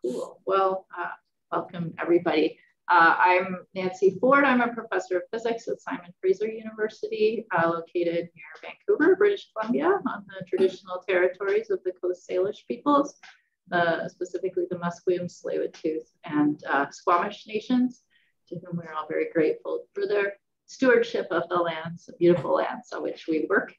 Cool. Well, welcome everybody. I'm Nancy Ford. I'm a professor of physics at Simon Fraser University, located near Vancouver, British Columbia, on the traditional territories of the Coast Salish peoples, specifically the Musqueam, Tsleil-Waututh, and Squamish nations, to whom we're all very grateful for their stewardship of the lands, the beautiful lands on which we work.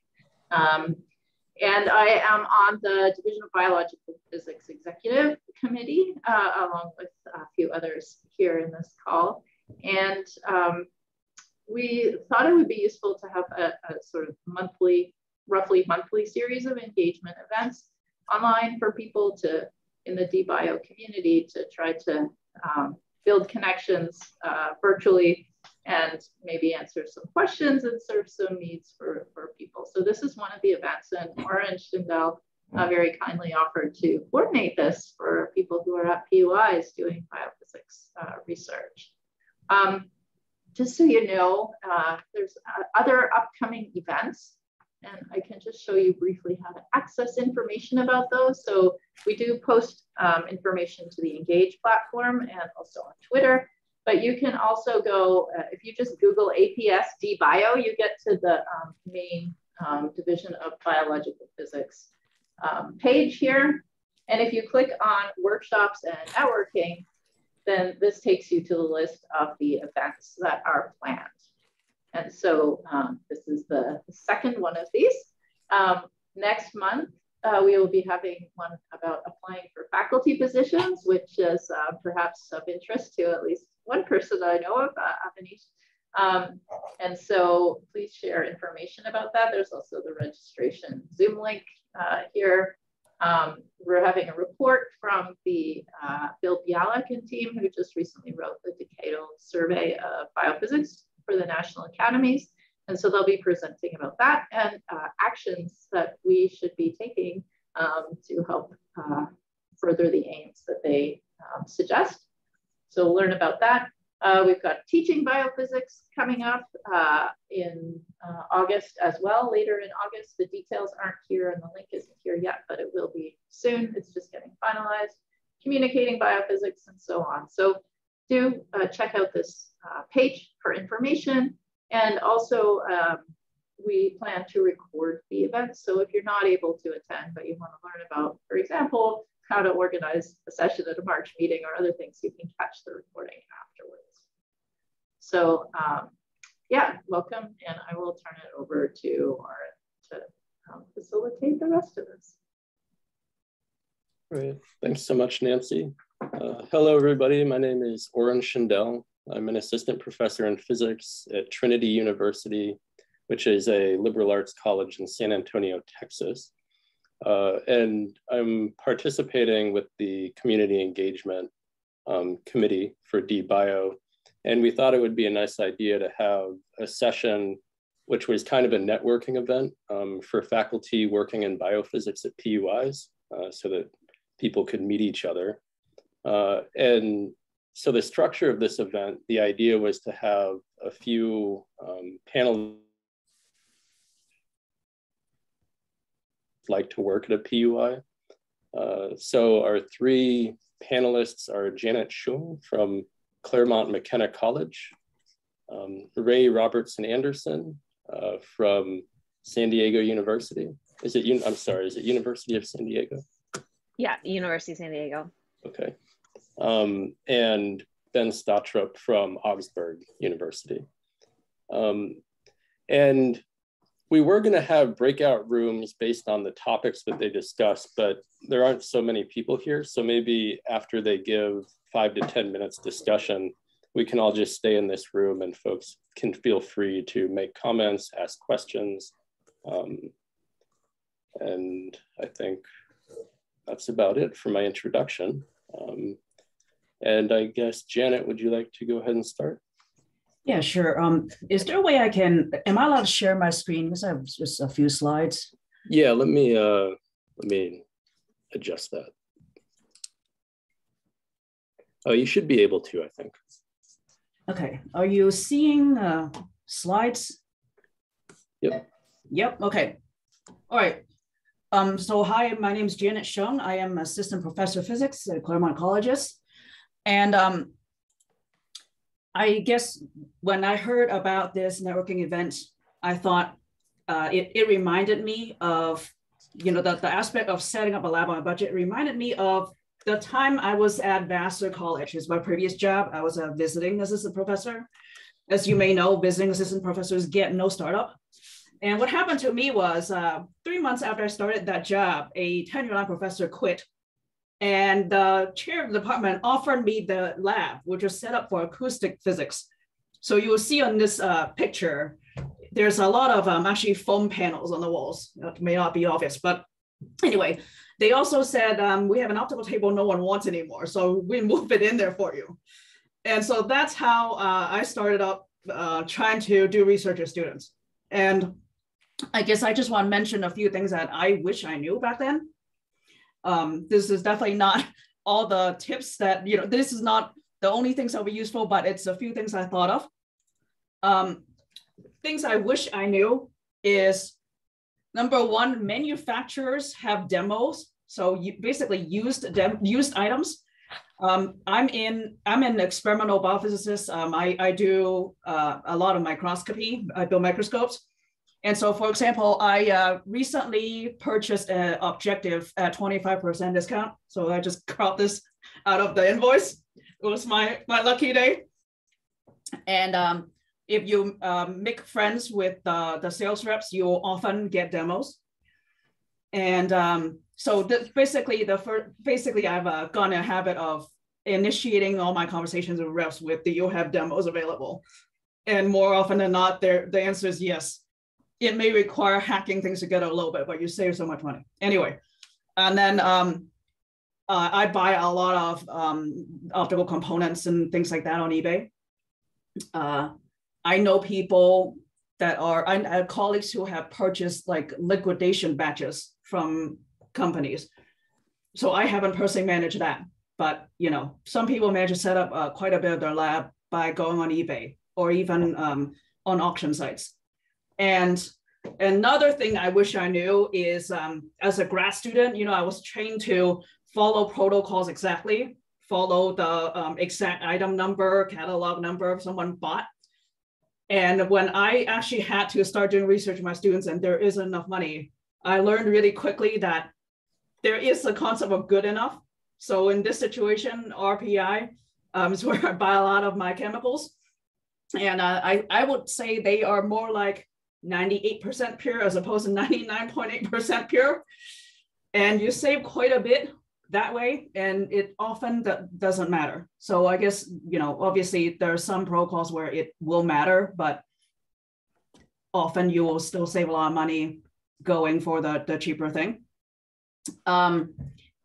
And I am on the Division of Biological Physics Executive Committee, along with a few others here in this call. And we thought it would be useful to have a sort of roughly monthly series of engagement events online for people to, in the DBio community, to try to build connections virtually and maybe answer some questions and serve some needs for people. So this is one of the events, and Orrin and Shindell very kindly offered to coordinate this for people who are at PUIs doing biophysics research. Just so you know, there's other upcoming events, and I can just show you briefly how to access information about those. So we do post information to the Engage platform and also on Twitter. But you can also go, if you just Google APS DBio, you get to the main Division of Biological Physics page here. And if you click on workshops and networking, then this takes you to the list of the events that are planned. And so this is the second one of these. Next month, we will be having one about applying for faculty positions, which is perhaps of interest to at least one person that I know of, Avanish. And so please share information about that. There's also the registration Zoom link here. We're having a report from the Bill Bialek and team, who just recently wrote the decadal survey of biophysics for the National Academies. And so they'll be presenting about that and actions that we should be taking to help further the aims that they suggest. So we'll learn about that. We've got teaching biophysics coming up in August as well, later in August. The details aren't here and the link isn't here yet, but it will be soon. It's just getting finalized. Communicating biophysics and so on. So do check out this page for information. And also, we plan to record the event. So if you're not able to attend, but you want to learn about, for example, how to organize a session at a March meeting or other things, you can catch the recording afterwards. So yeah, welcome. And I will turn it over to Orrin to facilitate the rest of this. Great. Thanks so much, Nancy. Hello, everybody. My name is Orrin Shindell. I'm an assistant professor in physics at Trinity University, which is a liberal arts college in San Antonio, Texas. And I'm participating with the community engagement committee for DBio. And we thought it would be a nice idea to have a session, which was kind of a networking event for faculty working in biophysics at PUIs, so that people could meet each other. And so the structure of this event, the idea was to have a few panelists like to work at a PUI. So our three panelists are Janet Sheung from Claremont McKenna College, Ray Robertson-Anderson from San Diego University. Is it University of San Diego? Yeah, University of San Diego. Okay. And Ben Stottrup from Augsburg University. And we were going to have breakout rooms based on the topics that they discussed, but there aren't so many people here. So maybe after they give 5 to 10 minutes discussion, we can all just stay in this room and folks can feel free to make comments, ask questions. And I think that's about it for my introduction. And I guess, Janet, would you like to go ahead and start? Yeah, sure. Is there a way I can, am I allowed to share my screen? Because I have just a few slides. Yeah, let me adjust that. Oh, you should be able to, I think. Okay, are you seeing slides? Yep. Yep, okay. All right. So hi, my name is Janet Sheung. I am assistant professor of physics at Claremont Colleges. And I guess when I heard about this networking event, I thought it reminded me of, the aspect of setting up a lab on a budget. It reminded me of the time I was at Vassar College. It's my previous job. I was a visiting assistant professor. As you may know, visiting assistant professors get no startup. And what happened to me was 3 months after I started that job, a tenure-line professor quit. And the chair of the department offered me the lab, which was set up for acoustic physics. So you will see on this picture, there's a lot of actually foam panels on the walls. That may not be obvious, but anyway, they also said, we have an optical table no one wants anymore, so we move it in there for you. And so that's how I started up trying to do research with students. And I guess I just want to mention a few things that I wish I knew back then. This is definitely not all the tips that, this is not the only things that will be useful, but it's a few things I thought of. Things I wish I knew is, number one, manufacturers have demos. So you basically used items. I'm an experimental biophysicist. I do a lot of microscopy. I build microscopes. And so, for example, I recently purchased an objective at 25% discount. So I just cropped this out of the invoice. It was my lucky day. And if you make friends with the sales reps, you'll often get demos. And so basically, I've gone in a habit of initiating all my conversations with reps with the you'll have demos available. And more often than not, the answer is yes. It may require hacking things together a little bit, but you save so much money. Anyway, and then I buy a lot of optical components and things like that on eBay. I know people that I have colleagues who have purchased like liquidation batches from companies. So I haven't personally managed that, but some people manage to set up quite a bit of their lab by going on eBay or even on auction sites. And another thing I wish I knew is as a grad student, I was trained to follow protocols exactly, follow the exact item number, catalog number if someone bought. And when I actually had to start doing research with my students and there isn't enough money, I learned really quickly that there is a concept of good enough. So in this situation, RPI is where I buy a lot of my chemicals. And I would say they are more like 98% pure as opposed to 99.8% pure. And you save quite a bit that way, and it often doesn't matter. So I guess, obviously there are some protocols where it will matter, but often you will still save a lot of money going for the cheaper thing.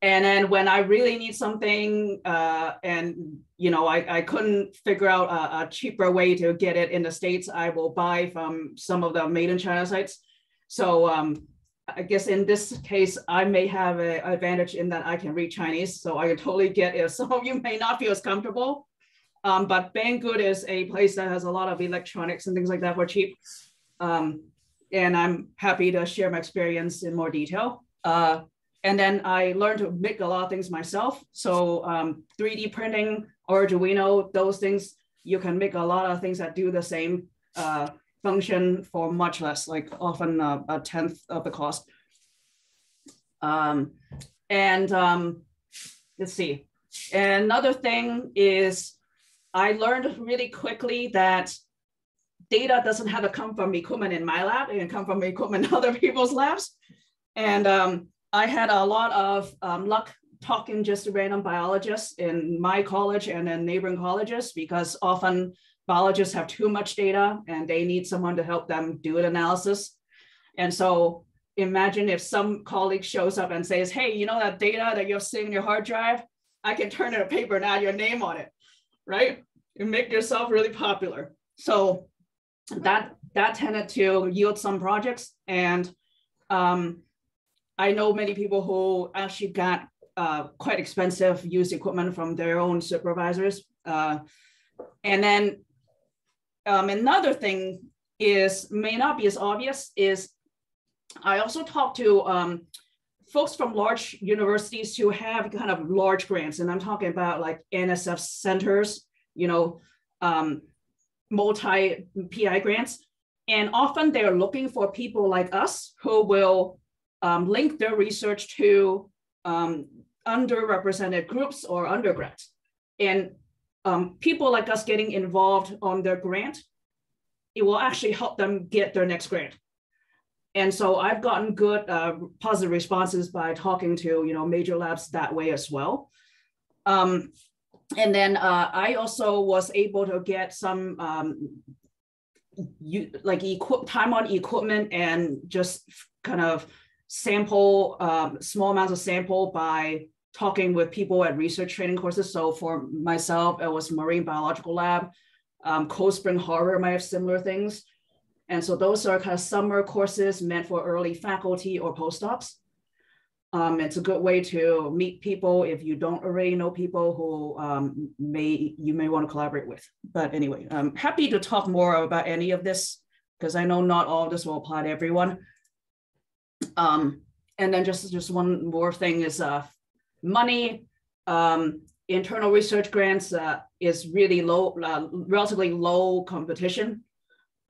And then when I really need something and I couldn't figure out a cheaper way to get it in the States, I will buy from some of the made in China sites. So I guess in this case, I may have an advantage in that I can read Chinese. So I can totally get it. Some of you may not feel as comfortable, but Banggood is a place that has a lot of electronics and things like that for cheap. And I'm happy to share my experience in more detail. And then I learned to make a lot of things myself. So 3D printing, Arduino, those things, you can make a lot of things that do the same function for much less, like often a tenth of the cost. Let's see. Another thing is I learned really quickly that data doesn't have to come from equipment in my lab. It can come from equipment in other people's labs. And I had a lot of luck talking just to random biologists in my college and then neighboring colleges, because often biologists have too much data and they need someone to help them do an analysis. And so imagine if some colleague shows up and says, hey, that data that you're seeing in your hard drive, I can turn it to paper and add your name on it, right? You make yourself really popular. So that tended to yield some projects. And I know many people who actually got quite expensive used equipment from their own supervisors. And then another thing may not be as obvious, is I also talked to folks from large universities who have kind of large grants, and I'm talking about like NSF centers, multi-PI grants. And often they're looking for people like us who will link their research to underrepresented groups or undergrads. And people like us getting involved on their grant, it will actually help them get their next grant. And so I've gotten good positive responses by talking to major labs that way as well. And then I also was able to get some time on equipment and just kind of sample, small amounts of sample by talking with people at research training courses. So for myself, it was Marine Biological Lab. Cold Spring Harbor might have similar things. And so those are kind of summer courses meant for early faculty or postdocs. It's a good way to meet people if you don't already know people who you may want to collaborate with. But anyway, I'm happy to talk more about any of this because I know not all of this will apply to everyone. And then just one more thing is money. Internal research grants is really low, relatively low competition.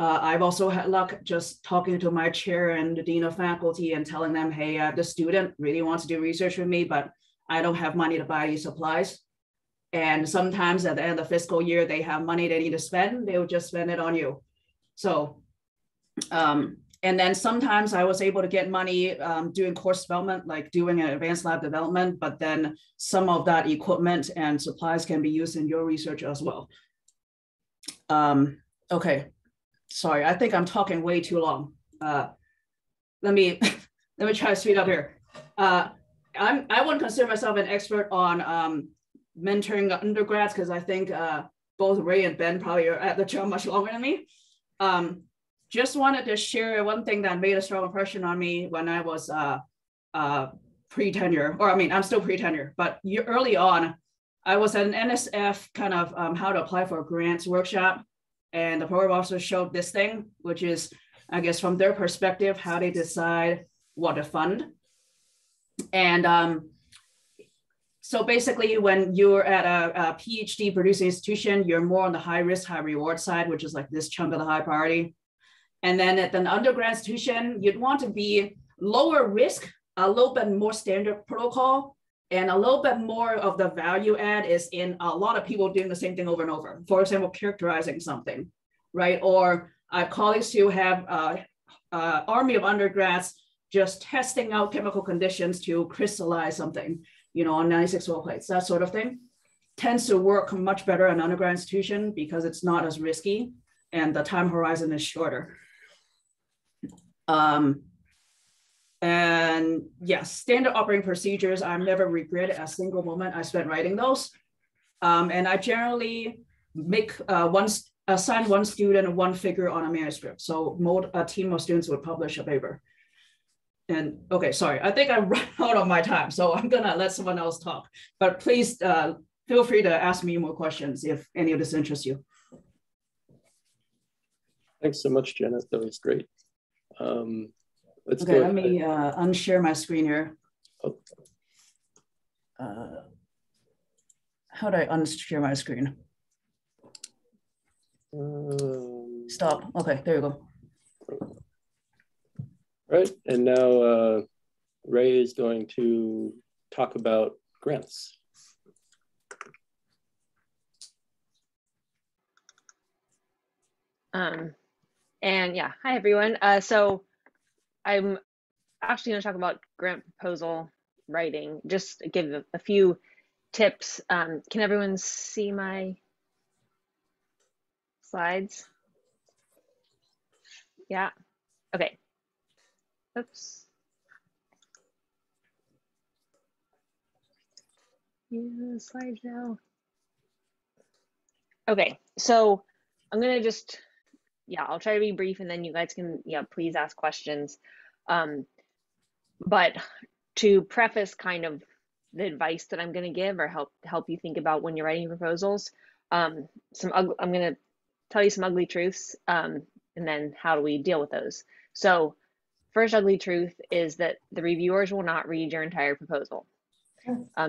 I've also had luck just talking to my chair and the dean of faculty and telling them, hey, the student really wants to do research with me, but I don't have money to buy these supplies. And sometimes at the end of the fiscal year, they have money they need to spend, they will just spend it on you. So, and then sometimes I was able to get money doing course development, like doing an advanced lab development, but then some of that equipment and supplies can be used in your research as well. Okay. Sorry, I think I'm talking way too long. Let me try to speed up here. I wouldn't consider myself an expert on mentoring undergrads because I think both Ray and Ben probably are at the job much longer than me. Just wanted to share one thing that made a strong impression on me when I was pre-tenure, or I mean, I'm still pre-tenure, but early on, I was at an NSF kind of how to apply for grants workshop. And the program officer showed this thing, which is, I guess, from their perspective, how they decide what to fund. And so basically, when you're at a PhD producing institution, you're more on the high risk, high reward side, which is like this chunk of the high priority. And then at an undergrad institution, you'd want to be lower risk, a little bit more standard protocol, and a little bit more of the value add is in a lot of people doing the same thing over and over. For example, characterizing something, right? Or I have colleagues who have army of undergrads just testing out chemical conditions to crystallize something, on 96 well plates, that sort of thing. Tends to work much better in an undergrad institution because it's not as risky and the time horizon is shorter. And yes, standard operating procedures, I've never regretted a single moment I spent writing those. And I generally assign one student one figure on a manuscript. So a team of students would publish a paper. And okay, sorry, I think I ran out of my time. So I'm gonna let someone else talk, but please feel free to ask me more questions if any of this interests you. Thanks so much, Janet, that was great. Okay, let me unshare my screen here. Oh. How do I unshare my screen? Stop. Okay, there you go. Right, and now Ray is going to talk about grants. And yeah, hi everyone. So I'm actually going to talk about grant proposal writing, just give a few tips. Can everyone see my slides? Yeah, okay. Oops. Yeah, slides now. Okay, so I'm going to just, I'll try to be brief and then you guys can, please ask questions. But to preface kind of the advice that I'm going to give or help you think about when you're writing proposals, I'm going to tell you some ugly truths and then how do we deal with those. So first ugly truth is that the reviewers will not read your entire proposal.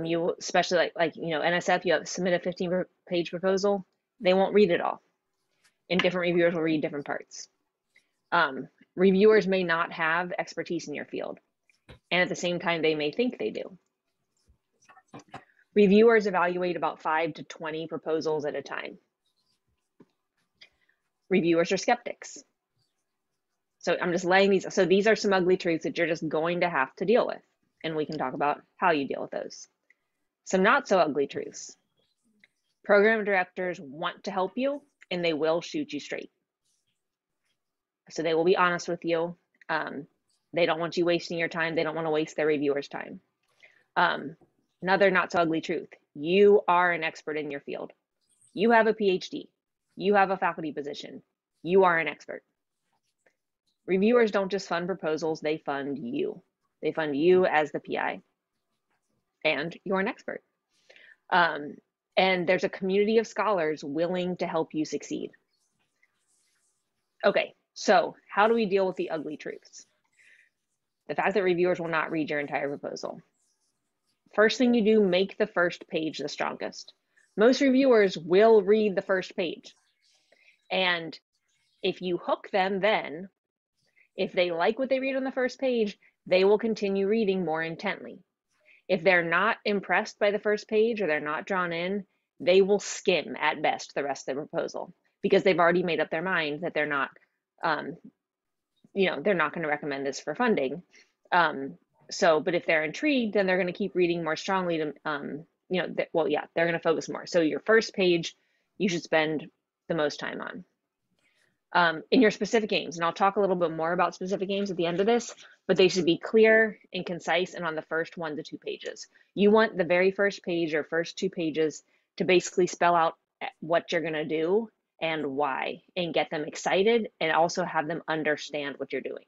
You especially like NSF, you have submit a 15-page proposal, they won't read it all. And different reviewers will read different parts. Reviewers may not have expertise in your field. And at the same time, they may think they do. Reviewers evaluate about 5 to 20 proposals at a time. Reviewers are skeptics. So I'm just laying these, so these are some ugly truths that you're just going to have to deal with. And we can talk about how you deal with those. Some not so ugly truths. Program directors want to help you and they will shoot you straight. So they will be honest with you. They don't want you wasting your time. They don't want to waste their reviewers' time. Another not so ugly truth. You are an expert in your field. You have a PhD. You have a faculty position. You are an expert. Reviewers don't just fund proposals, they fund you. They fund you as the PI. And you're an expert. And there's a community of scholars willing to help you succeed. Okay, so how do we deal with the ugly truths? The fact that reviewers will not read your entire proposal. First thing you do, make the first page the strongest. Most reviewers will read the first page. And if you hook them then, if they like what they read on the first page, they will continue reading more intently. If they're not impressed by the first page or they're not drawn in, they will skim at best the rest of the proposal because they've already made up their mind that they're not, they're not going to recommend this for funding. But if they're intrigued, then they're going to keep reading more strongly to, they're going to focus more. So your first page, you should spend the most time on. In your specific aims, and I'll talk a little bit more about specific aims at the end of this, but they should be clear and concise and on the first 1 to 2 pages. You want the very first page or first 2 pages to basically spell out what you're going to do and why, and get them excited and also have them understand what you're doing.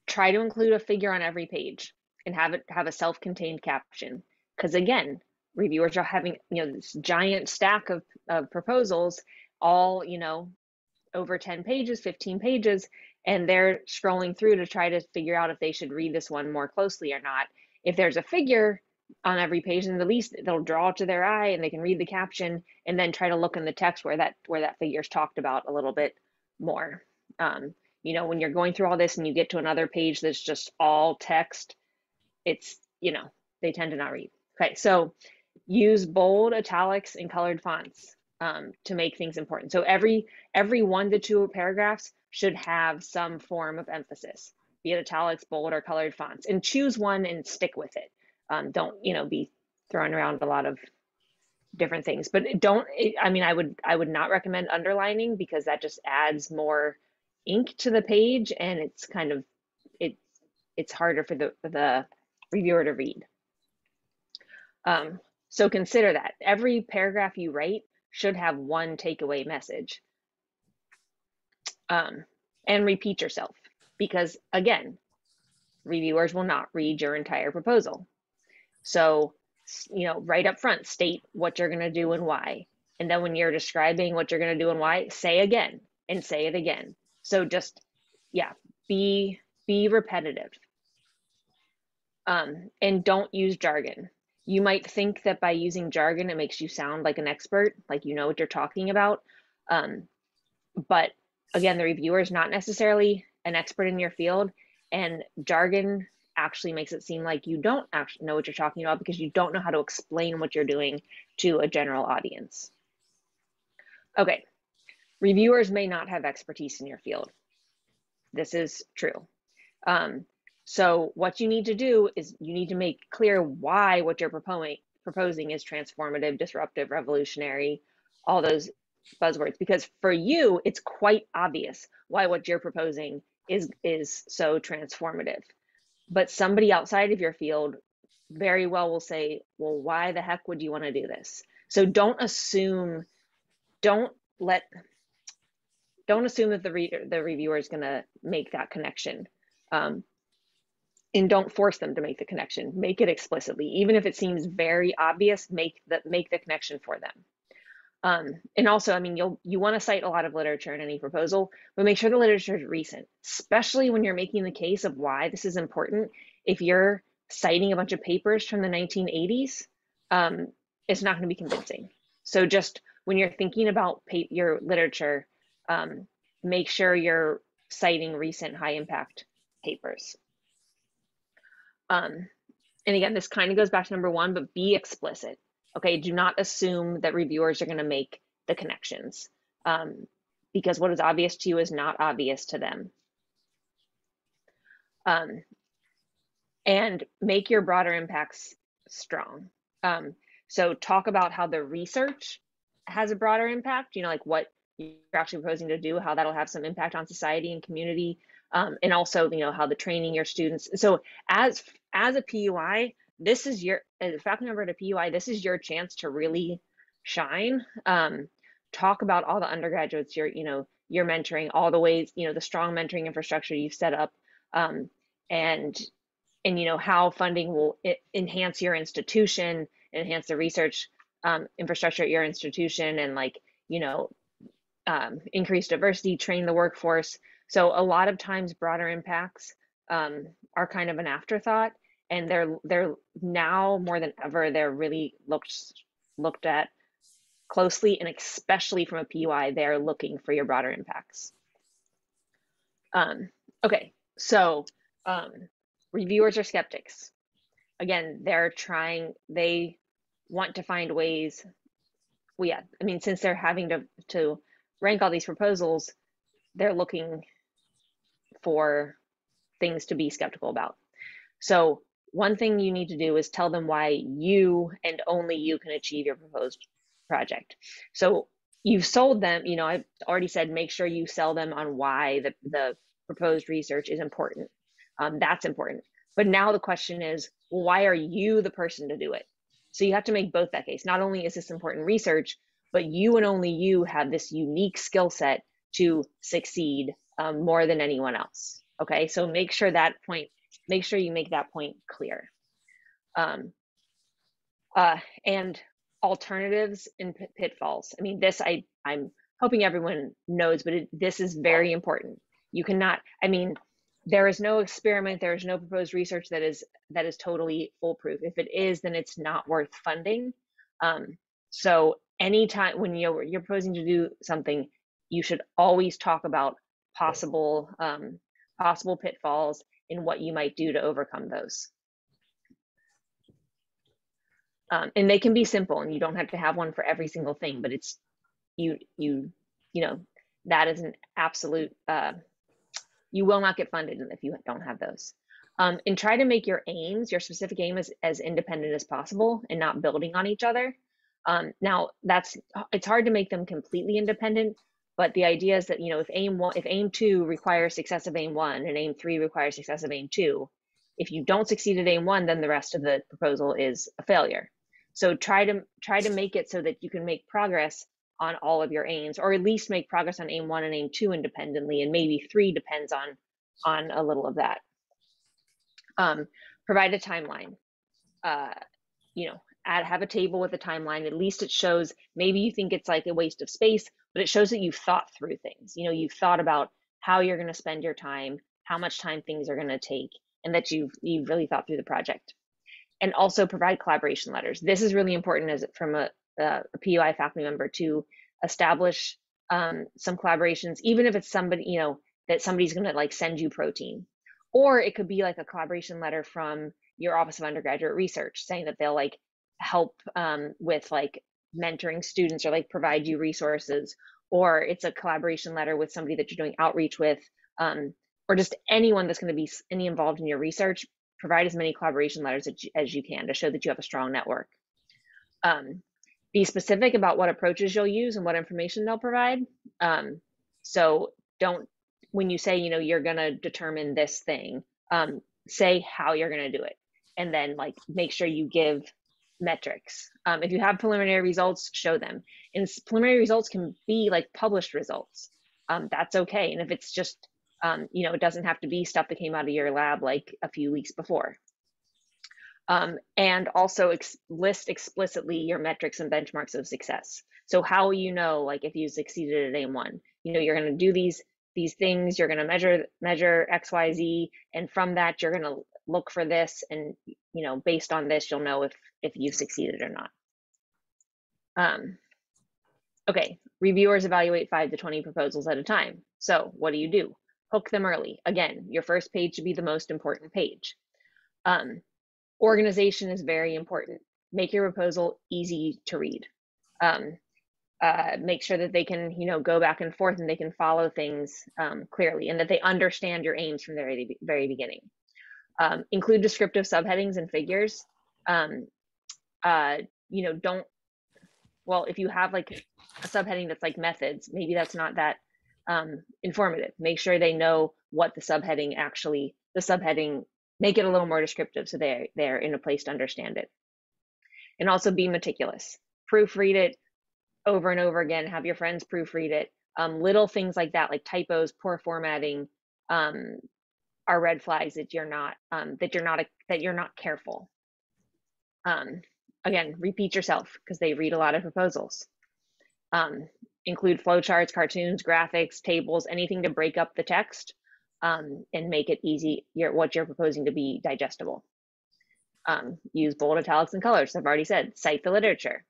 Try to include a figure on every page and have a self-contained caption. Because again, reviewers are having this giant stack of proposals, all over 10 pages, 15 pages, and they're scrolling through to try to figure out if they should read this one more closely or not. If there's a figure on every page, then at least they'll draw it to their eye and they can read the caption and then try to look in the text where that figure is talked about a little bit more. When you're going through all this and you get to another page that's just all text, it's, they tend to not read. Okay, so use bold, italics, and colored fonts to make things important. So every 1 to 2 paragraphs should have some form of emphasis, be it italics, bold, or colored fonts, and choose one and stick with it. Don't, be throwing around a lot of different things, but I would not recommend underlining because that just adds more ink to the page and it's kind of, it's harder for the reviewer to read. So consider that every paragraph you write should have one takeaway message. And repeat yourself because again, reviewers will not read your entire proposal. So, right up front, state what you're going to do and why. And then when you're describing what you're going to do and why, say again and say it again. So just, be repetitive. And don't use jargon. You might think that by using jargon, it makes you sound like an expert, like you know what you're talking about. But again, the reviewer is not necessarily an expert in your field, and jargon actually makes it seem like you don't actually know what you're talking about because you don't know how to explain what you're doing to a general audience. Okay, reviewers may not have expertise in your field. This is true. So what you need to do is you need to make clear why what you're proposing is transformative, disruptive, revolutionary, all those buzzwords, because for you, it's quite obvious why what you're proposing is so transformative. But somebody outside of your field very well will say, well, why the heck would you want to do this? So don't assume that the reviewer is going to make that connection. And don't force them to make the connection. Make it explicitly. Even if it seems very obvious, make the connection for them. And also, I mean, you want to cite a lot of literature in any proposal, but make sure the literature is recent, especially when you're making the case of why this is important. If you're citing a bunch of papers from the 1980s, it's not going to be convincing. So just when you're thinking about your literature, make sure you're citing recent high impact papers. And again, this kind of goes back to number one, but be explicit. Okay, do not assume that reviewers are going to make the connections, because what is obvious to you is not obvious to them. And make your broader impacts strong. So talk about how the research has a broader impact, you know, like what you're actually proposing to do, how that'll have some impact on society and community, and also, you know, how the training your students. So as a PUI, this is your, as a faculty member at a PUI, this is your chance to really shine. Talk about all the undergraduates you're mentoring, all the ways, you know, the strong mentoring infrastructure you've set up, and you know, how funding will enhance your institution, enhance the research infrastructure at your institution, and like, you know, increase diversity, train the workforce. So a lot of times broader impacts are kind of an afterthought, and they're now more than ever, they're really looked at closely, and especially from a PUI, they're looking for your broader impacts. Okay, so reviewers are skeptics. Again, they want to find ways, well, yeah, I mean, since they're having to rank all these proposals, they're looking for things to be skeptical about. So one thing you need to do is tell them why you and only you can achieve your proposed project. So you've sold them, you know, I've already said, make sure you sell them on why the proposed research is important. That's important. But now the question is, well, why are you the person to do it? So you have to make both that case. Not only is this important research, but you and only you have this unique skill set to succeed more than anyone else. Okay, so make sure you make that point clear. And alternatives and pitfalls. I mean, this I'm hoping everyone knows, but this is very important. You cannot, I mean, there is no experiment, there is no proposed research that is totally foolproof. If it is, then it's not worth funding. So anytime when you're proposing to do something, you should always talk about possible pitfalls and what you might do to overcome those. And they can be simple, and you don't have to have one for every single thing, but it's you know, that is an absolute, you will not get funded if you don't have those. And try to make your specific aim as independent as possible and not building on each other. Now it's hard to make them completely independent, but the idea is that, you know, if aim 2 requires success of aim 1 and aim 3 requires success of aim 2, if you don't succeed at aim 1, then the rest of the proposal is a failure. So try to make it so that you can make progress on all of your aims, or at least make progress on aim 1 and aim 2 independently, and maybe 3 depends on a little of that. Provide a timeline. You know, have a table with a timeline. At least it shows, maybe you think it's like a waste of space, but it shows that you've thought through things. You know, you've thought about how you're going to spend your time, how much time things are going to take, and that you've really thought through the project. And also provide collaboration letters. This is really important from a PUI faculty member to establish some collaborations, even if it's somebody, you know, that somebody's going to like send you protein. Or it could be like a collaboration letter from your Office of Undergraduate Research saying that they'll like help with like mentoring students or like provide you resources. Or it's a collaboration letter with somebody that you're doing outreach with, or just anyone that's going to be involved in your research. Provide as many collaboration letters as you can to show that you have a strong network. Be specific about what approaches you'll use and what information they'll provide. So don't, when you say, you know, you're going to determine this thing, say how you're going to do it. And then like make sure you give metrics. If you have preliminary results, show them. And preliminary results can be like published results. That's okay. And if it's just, you know, it doesn't have to be stuff that came out of your lab like a few weeks before. And also list explicitly your metrics and benchmarks of success. So how will you know, like, if you succeeded at aim 1? You're going to do these things, you're going to measure X, Y, Z, and from that you're going to look for this, and based on this you'll know if you've succeeded or not. Okay, reviewers evaluate 5 to 20 proposals at a time. So what do? Hook them early. Again, your first page should be the most important page. Organization is very important. Make your proposal easy to read. Make sure that they can, go back and forth and they can follow things clearly, and that they understand your aims from the very beginning. Include descriptive subheadings and figures. Well, if you have like a subheading that's like methods, maybe that's not that informative. Make sure they know what the subheading, make it a little more descriptive so they're in a place to understand it. And also be meticulous. Proofread it over and over again. Have your friends proofread it. Little things like that, like typos, poor formatting, are red flags that you're not careful. Again, repeat yourself because they read a lot of proposals. Include flowcharts, cartoons, graphics, tables, anything to break up the text and make it easy, what you're proposing to be digestible. Use bold, italics, and colors. I've already said, cite the literature.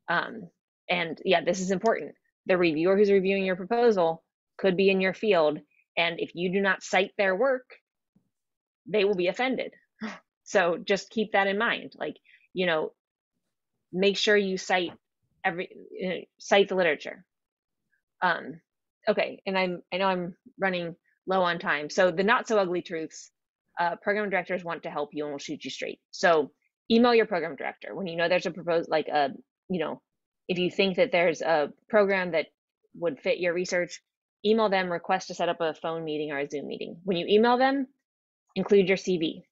And yeah, this is important. The reviewer who's reviewing your proposal could be in your field, and if you do not cite their work, they will be offended. So just keep that in mind. Like, make sure you cite the literature. Okay, and I know I'm running low on time. So the not so ugly truths, program directors want to help you and will shoot you straight. So email your program director when there's a proposed, like if you think that there's a program that would fit your research, email them, request to set up a phone meeting or a Zoom meeting. When you email them, include your CV.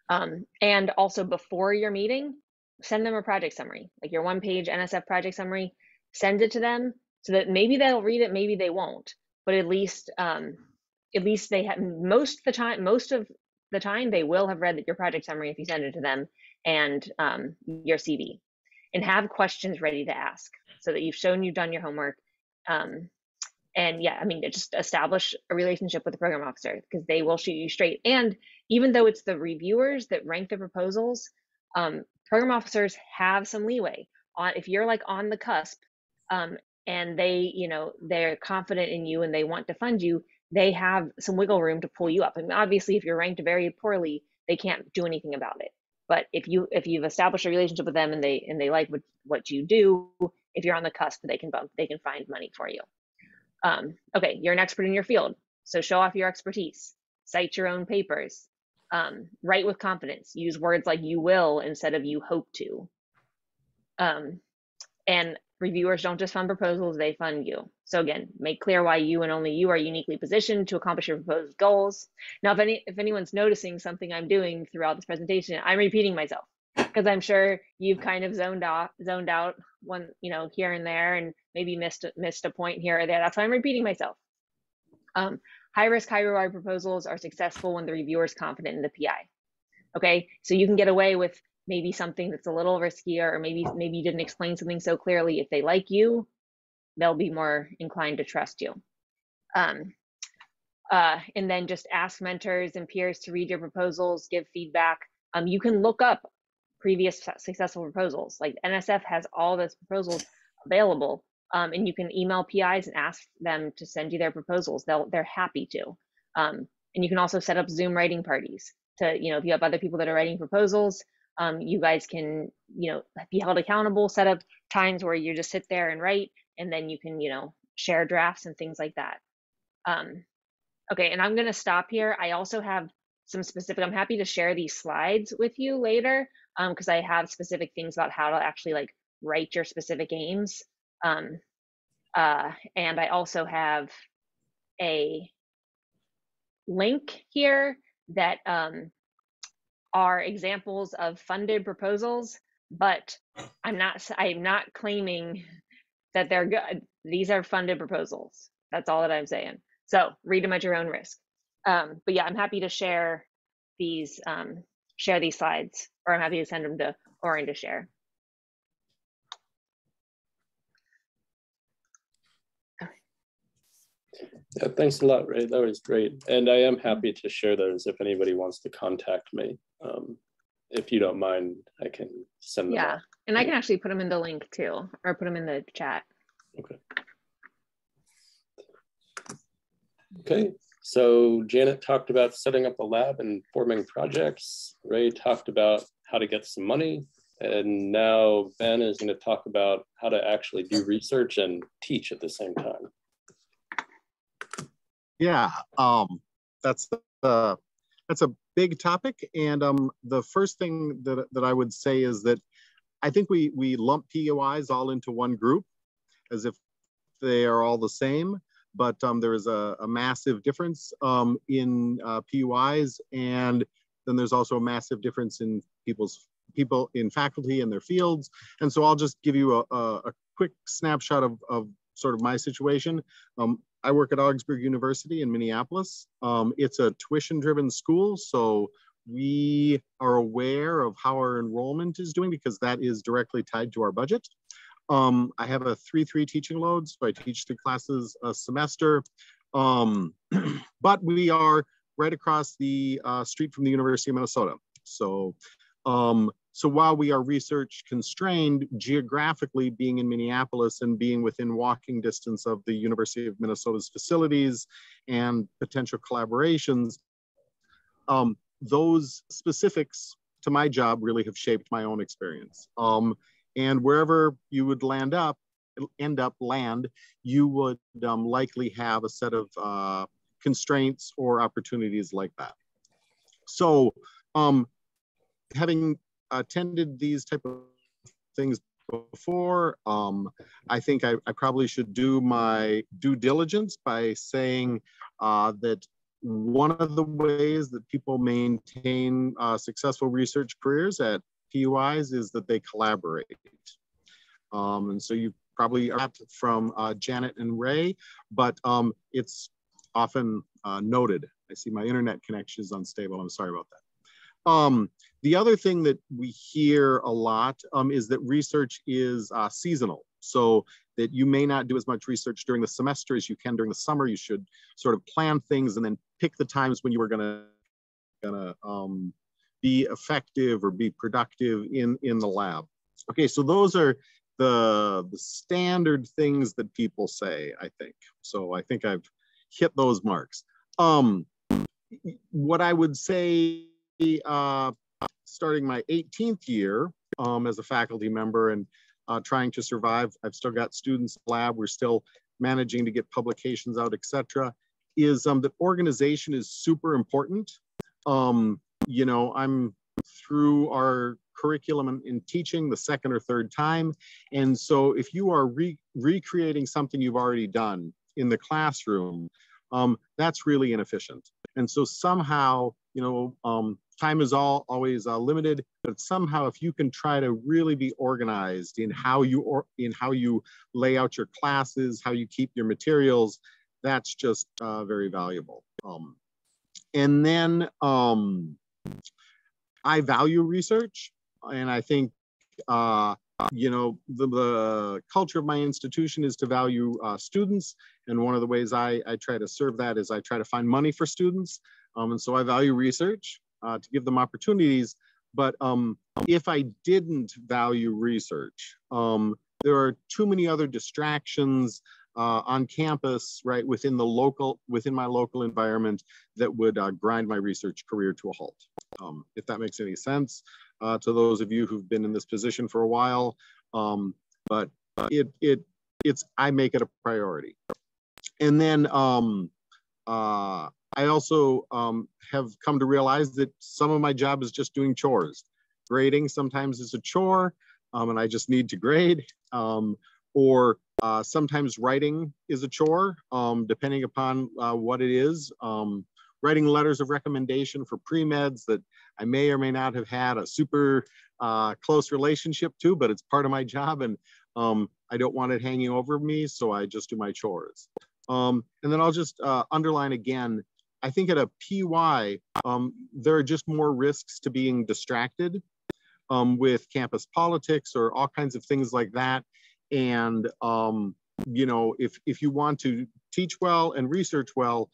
And also before your meeting, send them a project summary, like your 1-page NSF project summary. Send it to them so that maybe they'll read it, maybe they won't, but at least they have, most of the time they will have read your project summary if you send it to them, and your CV. And have questions ready to ask so that you've shown you've done your homework. And yeah, just establish a relationship with the program officer because they will shoot you straight. And even though it's the reviewers that rank the proposals, program officers have some leeway on if you're like on the cusp, and they're confident in you and they want to fund you, they have some wiggle room to pull you up. And obviously, if you're ranked very poorly, they can't do anything about it. But if you've established a relationship with them and they like what you do, if you're on the cusp, they can find money for you. Okay, you're an expert in your field, so show off your expertise. Cite your own papers. Write with confidence. Use words like "you will" instead of "you hope to." And reviewers don't just fund proposals; they fund you. So again, make clear why you and only you are uniquely positioned to accomplish your proposed goals. Now, if anyone's noticing something I'm doing throughout this presentation, I'm repeating myself because I'm sure you've kind of zoned out one, here and there, and maybe missed a point here or there. That's why I'm repeating myself. High risk, high reward proposals are successful when the reviewer is confident in the PI. Okay, so you can get away with maybe something that's a little riskier, or maybe you didn't explain something so clearly. If they like you, they'll be more inclined to trust you. And then just ask mentors and peers to read your proposals, give feedback. You can look up previous successful proposals. Like NSF has all those proposals available, and you can email PIs and ask them to send you their proposals. They're happy to. And you can also set up Zoom writing parties to, if you have other people that are writing proposals, you guys can, be held accountable, set up times where you just sit there and write, and then you can, share drafts and things like that. Okay, and I'm gonna stop here. I also have some specific, I'm happy to share these slides with you later, because I have specific things about how to actually write your specific aims. And I also have a link here that are examples of funded proposals, but I'm not claiming that they're good. These are funded proposals. That's all that I'm saying. So read them at your own risk. But yeah, I'm happy to share these share these slides, or I'm happy to send them to Orrin to share. Yeah, thanks a lot, Ray. That was great. And I am happy to share those if anybody wants to contact me. If you don't mind, I can send them out. And I can actually put them in the link too, or put them in the chat. Okay. Okay, so Janet talked about setting up a lab and forming projects. Ray talked about how to get some money. And now Ben is going to talk about how to actually do research and teach at the same time. Yeah, that's a big topic. And the first thing that I would say is that I think we lump PUIs all into one group as if they are all the same. But there is a massive difference in PUIs, and then there's also a massive difference in people in faculty and their fields. And so I'll just give you a quick snapshot of sort of my situation. I work at Augsburg University in Minneapolis. It's a tuition-driven school, so we are aware of how our enrollment is doing because that is directly tied to our budget. I have a 3-3 teaching load, so I teach 3 classes a semester. But we are right across the street from the University of Minnesota. So, so while we are research constrained, geographically being in Minneapolis and being within walking distance of the University of Minnesota's facilities and potential collaborations, those specifics to my job really have shaped my own experience. And wherever you would land, you would likely have a set of constraints or opportunities like that. So having attended these type of things before, I think I probably should do my due diligence by saying that one of the ways that people maintain successful research careers at PUIs is that they collaborate. And so you probably heard from Janet and Ray, but it's often noted. I see my internet connection is unstable. I'm sorry about that. The other thing that we hear a lot is that research is seasonal. So that you may not do as much research during the semester as you can during the summer. You should sort of plan things and then pick the times when you are gonna be effective or be productive in the lab. Okay, so those are the standard things that people say, I think. So I think I've hit those marks. What I would say, starting my 18th year as a faculty member and trying to survive, I've still got students in the lab, we're still managing to get publications out, etc., is that organization is super important. You know, I'm through our curriculum in teaching the 2nd or 3rd time. And so if you are recreating something you've already done in the classroom, that's really inefficient. And so somehow, you know, time is always limited, but somehow if you can try to really be organized in how you lay out your classes, how you keep your materials, that's just very valuable. And then I value research, and I think you know, the culture of my institution is to value students, and one of the ways I try to serve that is I try to find money for students, and so I value research to give them opportunities. But if I didn't value research, there are too many other distractions on campus, right, within my local environment that would grind my research career to a halt. If that makes any sense to those of you who've been in this position for a while, but I make it a priority. And then I also have come to realize that some of my job is just doing chores. Grading sometimes is a chore, and I just need to grade, or sometimes writing is a chore, depending upon what it is. Writing letters of recommendation for pre-meds that I may or may not have had a super close relationship to, but it's part of my job, and I don't want it hanging over me, so I just do my chores. And then I'll just underline again, I think at a PUI, there are just more risks to being distracted with campus politics or all kinds of things like that. And, you know, if you want to teach well and research well,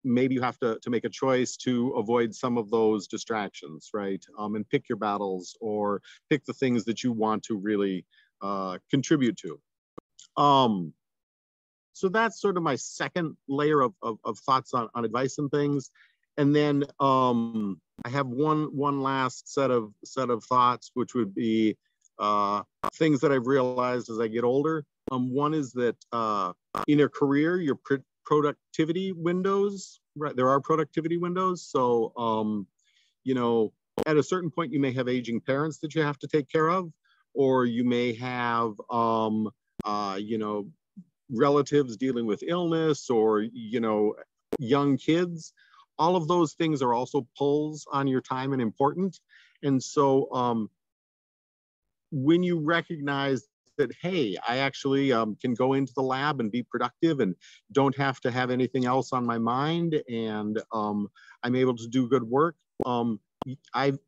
maybe you have to make a choice to avoid some of those distractions, right? And pick your battles or pick the things that you want to really contribute to. So that's sort of my second layer of thoughts on advice and things. And then I have one last set of thoughts, which would be things that I've realized as I get older. One is that in a career, your productivity windows, right? There are productivity windows. So, you know, at a certain point, you may have aging parents that you have to take care of, or you may have, you know, relatives dealing with illness, or, you know, young kids. All of those things are also pulls on your time and important. And so when you recognize that, hey, I actually can go into the lab and be productive and don't have to have anything else on my mind, and I'm able to do good work, I've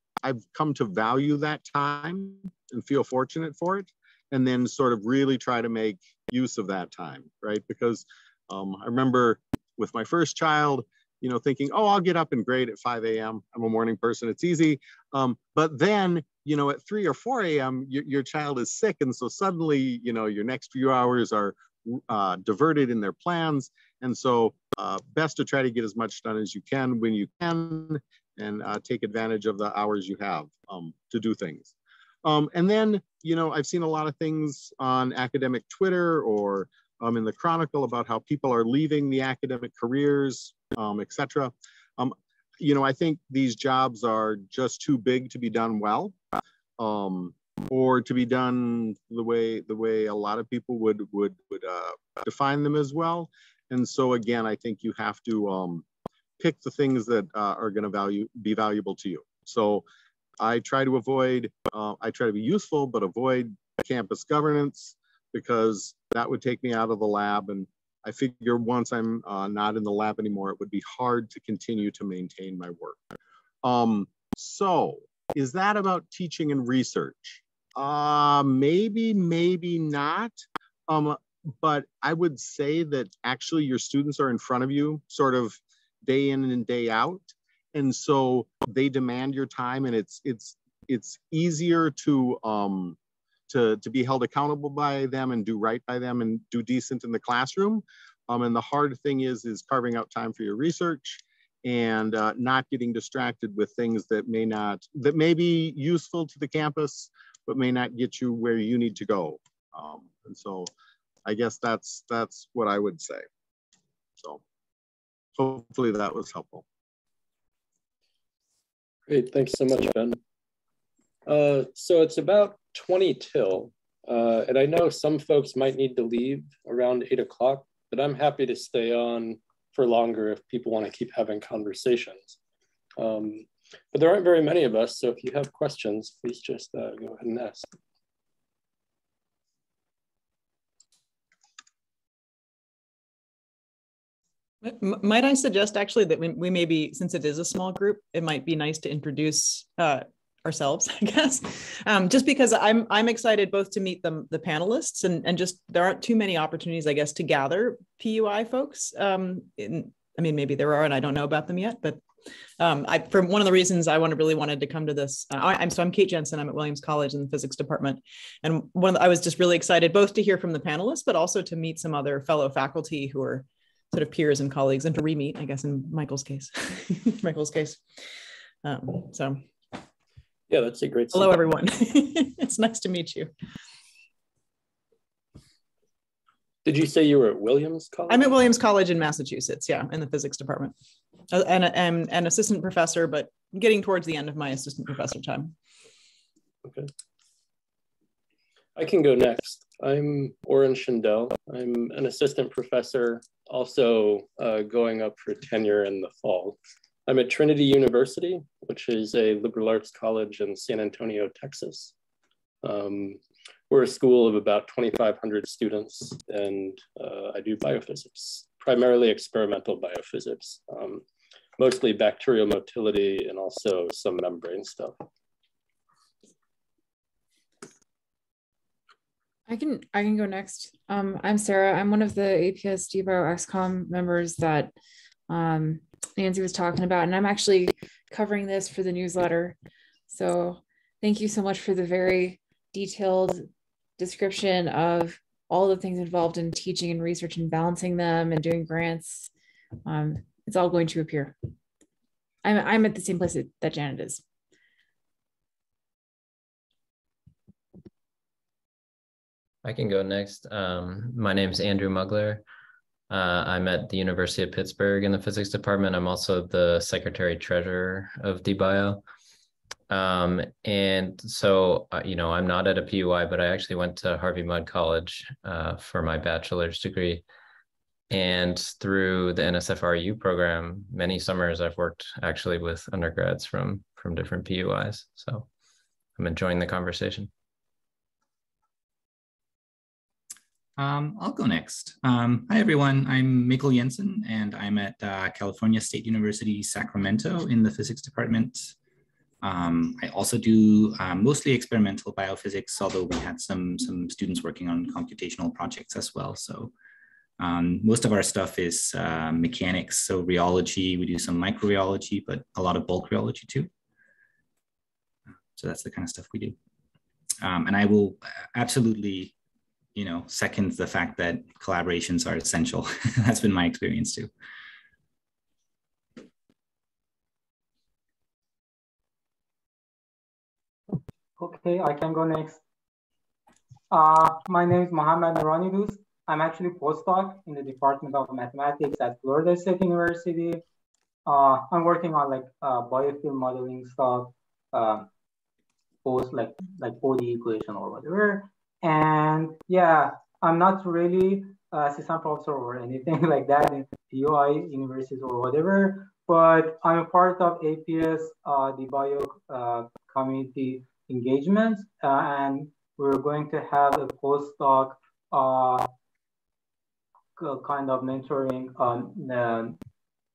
come to value that time and feel fortunate for it, and then sort of really try to make use of that time, right? Because I remember with my first child, you know, thinking, oh, I'll get up and grade at 5 a.m. I'm a morning person, it's easy. But then, you know, at 3 or 4 a.m., your child is sick. And so suddenly, you know, your next few hours are diverted in their plans. And so best to try to get as much done as you can when you can, and take advantage of the hours you have to do things. And then, you know, I've seen a lot of things on academic Twitter or in the Chronicle about how people are leaving the academic careers, etc. You know, I think these jobs are just too big to be done well, or to be done the way a lot of people would define them as well. And so again, I think you have to pick the things that are going to be valuable to you. So I try to avoid, I try to be useful, but avoid campus governance, because that would take me out of the lab. And I figure once I'm not in the lab anymore, it would be hard to continue to maintain my work. So is that about teaching and research? Maybe, maybe not. But I would say that actually your students are in front of you sort of day in and day out. And so they demand your time, and it's easier to be held accountable by them and do right by them and do decent in the classroom. And the hard thing is carving out time for your research and not getting distracted with things that may be useful to the campus, but may not get you where you need to go. And so I guess that's what I would say. So hopefully that was helpful. Great, thanks so much, Ben. So it's about 20 till, and I know some folks might need to leave around 8 o'clock, but I'm happy to stay on for longer if people want to keep having conversations. But there aren't very many of us, so if you have questions, please just go ahead and ask. Might I suggest actually that we maybe, since it is a small group, it might be nice to introduce ourselves, I guess, just because I'm excited both to meet the panelists and just there aren't too many opportunities, I guess, to gather PUI folks. I mean, maybe there are, and I don't know about them yet, but for one of the reasons I really wanted to come to this, I'm Kate Jensen. I'm at Williams College in the physics department, and I was just really excited both to hear from the panelists, but also to meet some other fellow faculty who are sort of peers and colleagues, and to re-meet, I guess, in Michael's case. So. Yeah, that's a great. Hello, everyone. It's nice to meet you. Did you say you were at Williams College? I'm at Williams College in Massachusetts, yeah, in the physics department. And an assistant professor, but getting towards the end of my assistant professor time. Okay. I can go next. I'm Orrin Shindell. I'm an assistant professor, also going up for tenure in the fall. I'm at Trinity University, which is a liberal arts college in San Antonio, Texas. We're a school of about 2,500 students, and I do biophysics, primarily experimental biophysics. mostly bacterial motility and also some membrane stuff. I can go next. I'm Sarah. I'm one of the APS DBioXCom members that Nancy was talking about, and I'm actually covering this for the newsletter. So thank you so much for the very detailed description of all the things involved in teaching and research and balancing them and doing grants. It's all going to appear. I'm at the same place that Janet is. I can go next. My name is Andrew Mugler. I'm at the University of Pittsburgh in the physics department. I'm also the secretary treasurer of DBio. And so, I'm not at a PUI, but I actually went to Harvey Mudd College for my bachelor's degree. And through the NSFRU program, many summers I've worked actually with undergrads from different PUIs. So I'm enjoying the conversation. I'll go next. Hi, everyone. I'm Mikkel Jensen, and I'm at California State University, Sacramento in the physics department. I also do mostly experimental biophysics, although we had some students working on computational projects as well. So most of our stuff is mechanics, so rheology. We do some microbiology, but a lot of bulk rheology too. So that's the kind of stuff we do. And I will absolutely seconds the fact that collaborations are essential. That's been my experience too. Okay, I can go next. My name is Mohammad Nuranidus. I'm actually postdoc in the Department of Mathematics at Florida State University. I'm working on biofield modeling stuff, both like ODE equation or whatever. And yeah, I'm not really assistant professor or anything like that in PUI universities or whatever, but I'm a part of APS, the bio community engagement, and we're going to have a postdoc kind of mentoring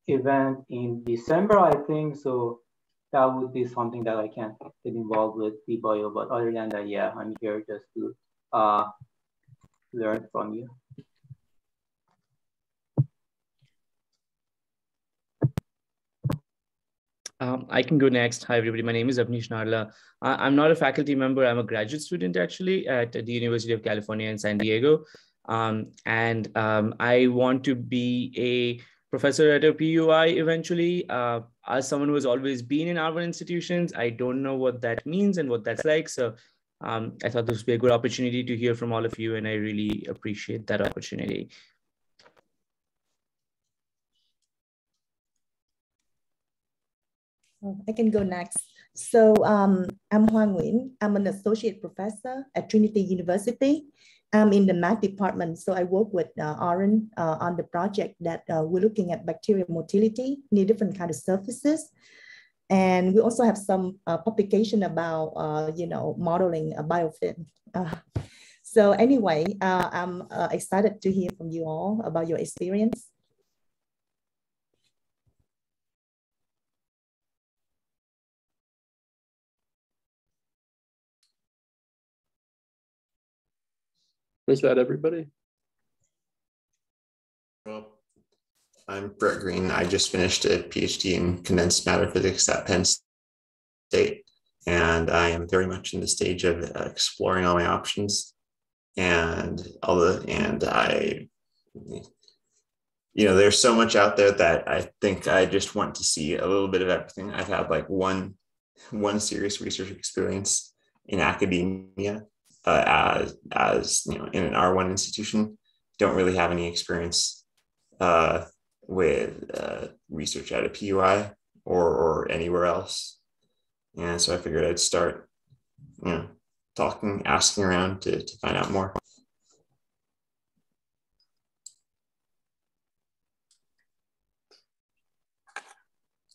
event in December, I think. So that would be something that I can get involved with the bio. But other than that, yeah, I'm here just to learn from you. I can go next. Hi, everybody. My name is Avnish Narla. I'm not a faculty member. I'm a graduate student, actually, at the University of California in San Diego. I want to be a professor at a PUI eventually. As someone who has always been in our institutions, I don't know what that means and what that's like. So I thought this would be a good opportunity to hear from all of you, and I really appreciate that opportunity. I can go next. So I'm Hoa Nguyen. I'm an associate professor at Trinity University. I'm in the math department. So I work with Orrin on the project that we're looking at bacterial motility in different kind of surfaces. And we also have some publication about, modeling a biofilm. So anyway, I'm excited to hear from you all about your experience. Is that everybody? Well, I'm Brett Green. I just finished a PhD in condensed matter physics at Penn State, and I am very much in the stage of exploring all my options. And there's so much out there that I think I just want to see a little bit of everything. I've had like one serious research experience in academia. As in an R1 institution, don't really have any experience with research at a PUI or anywhere else. And so I figured I'd start, asking around to find out more.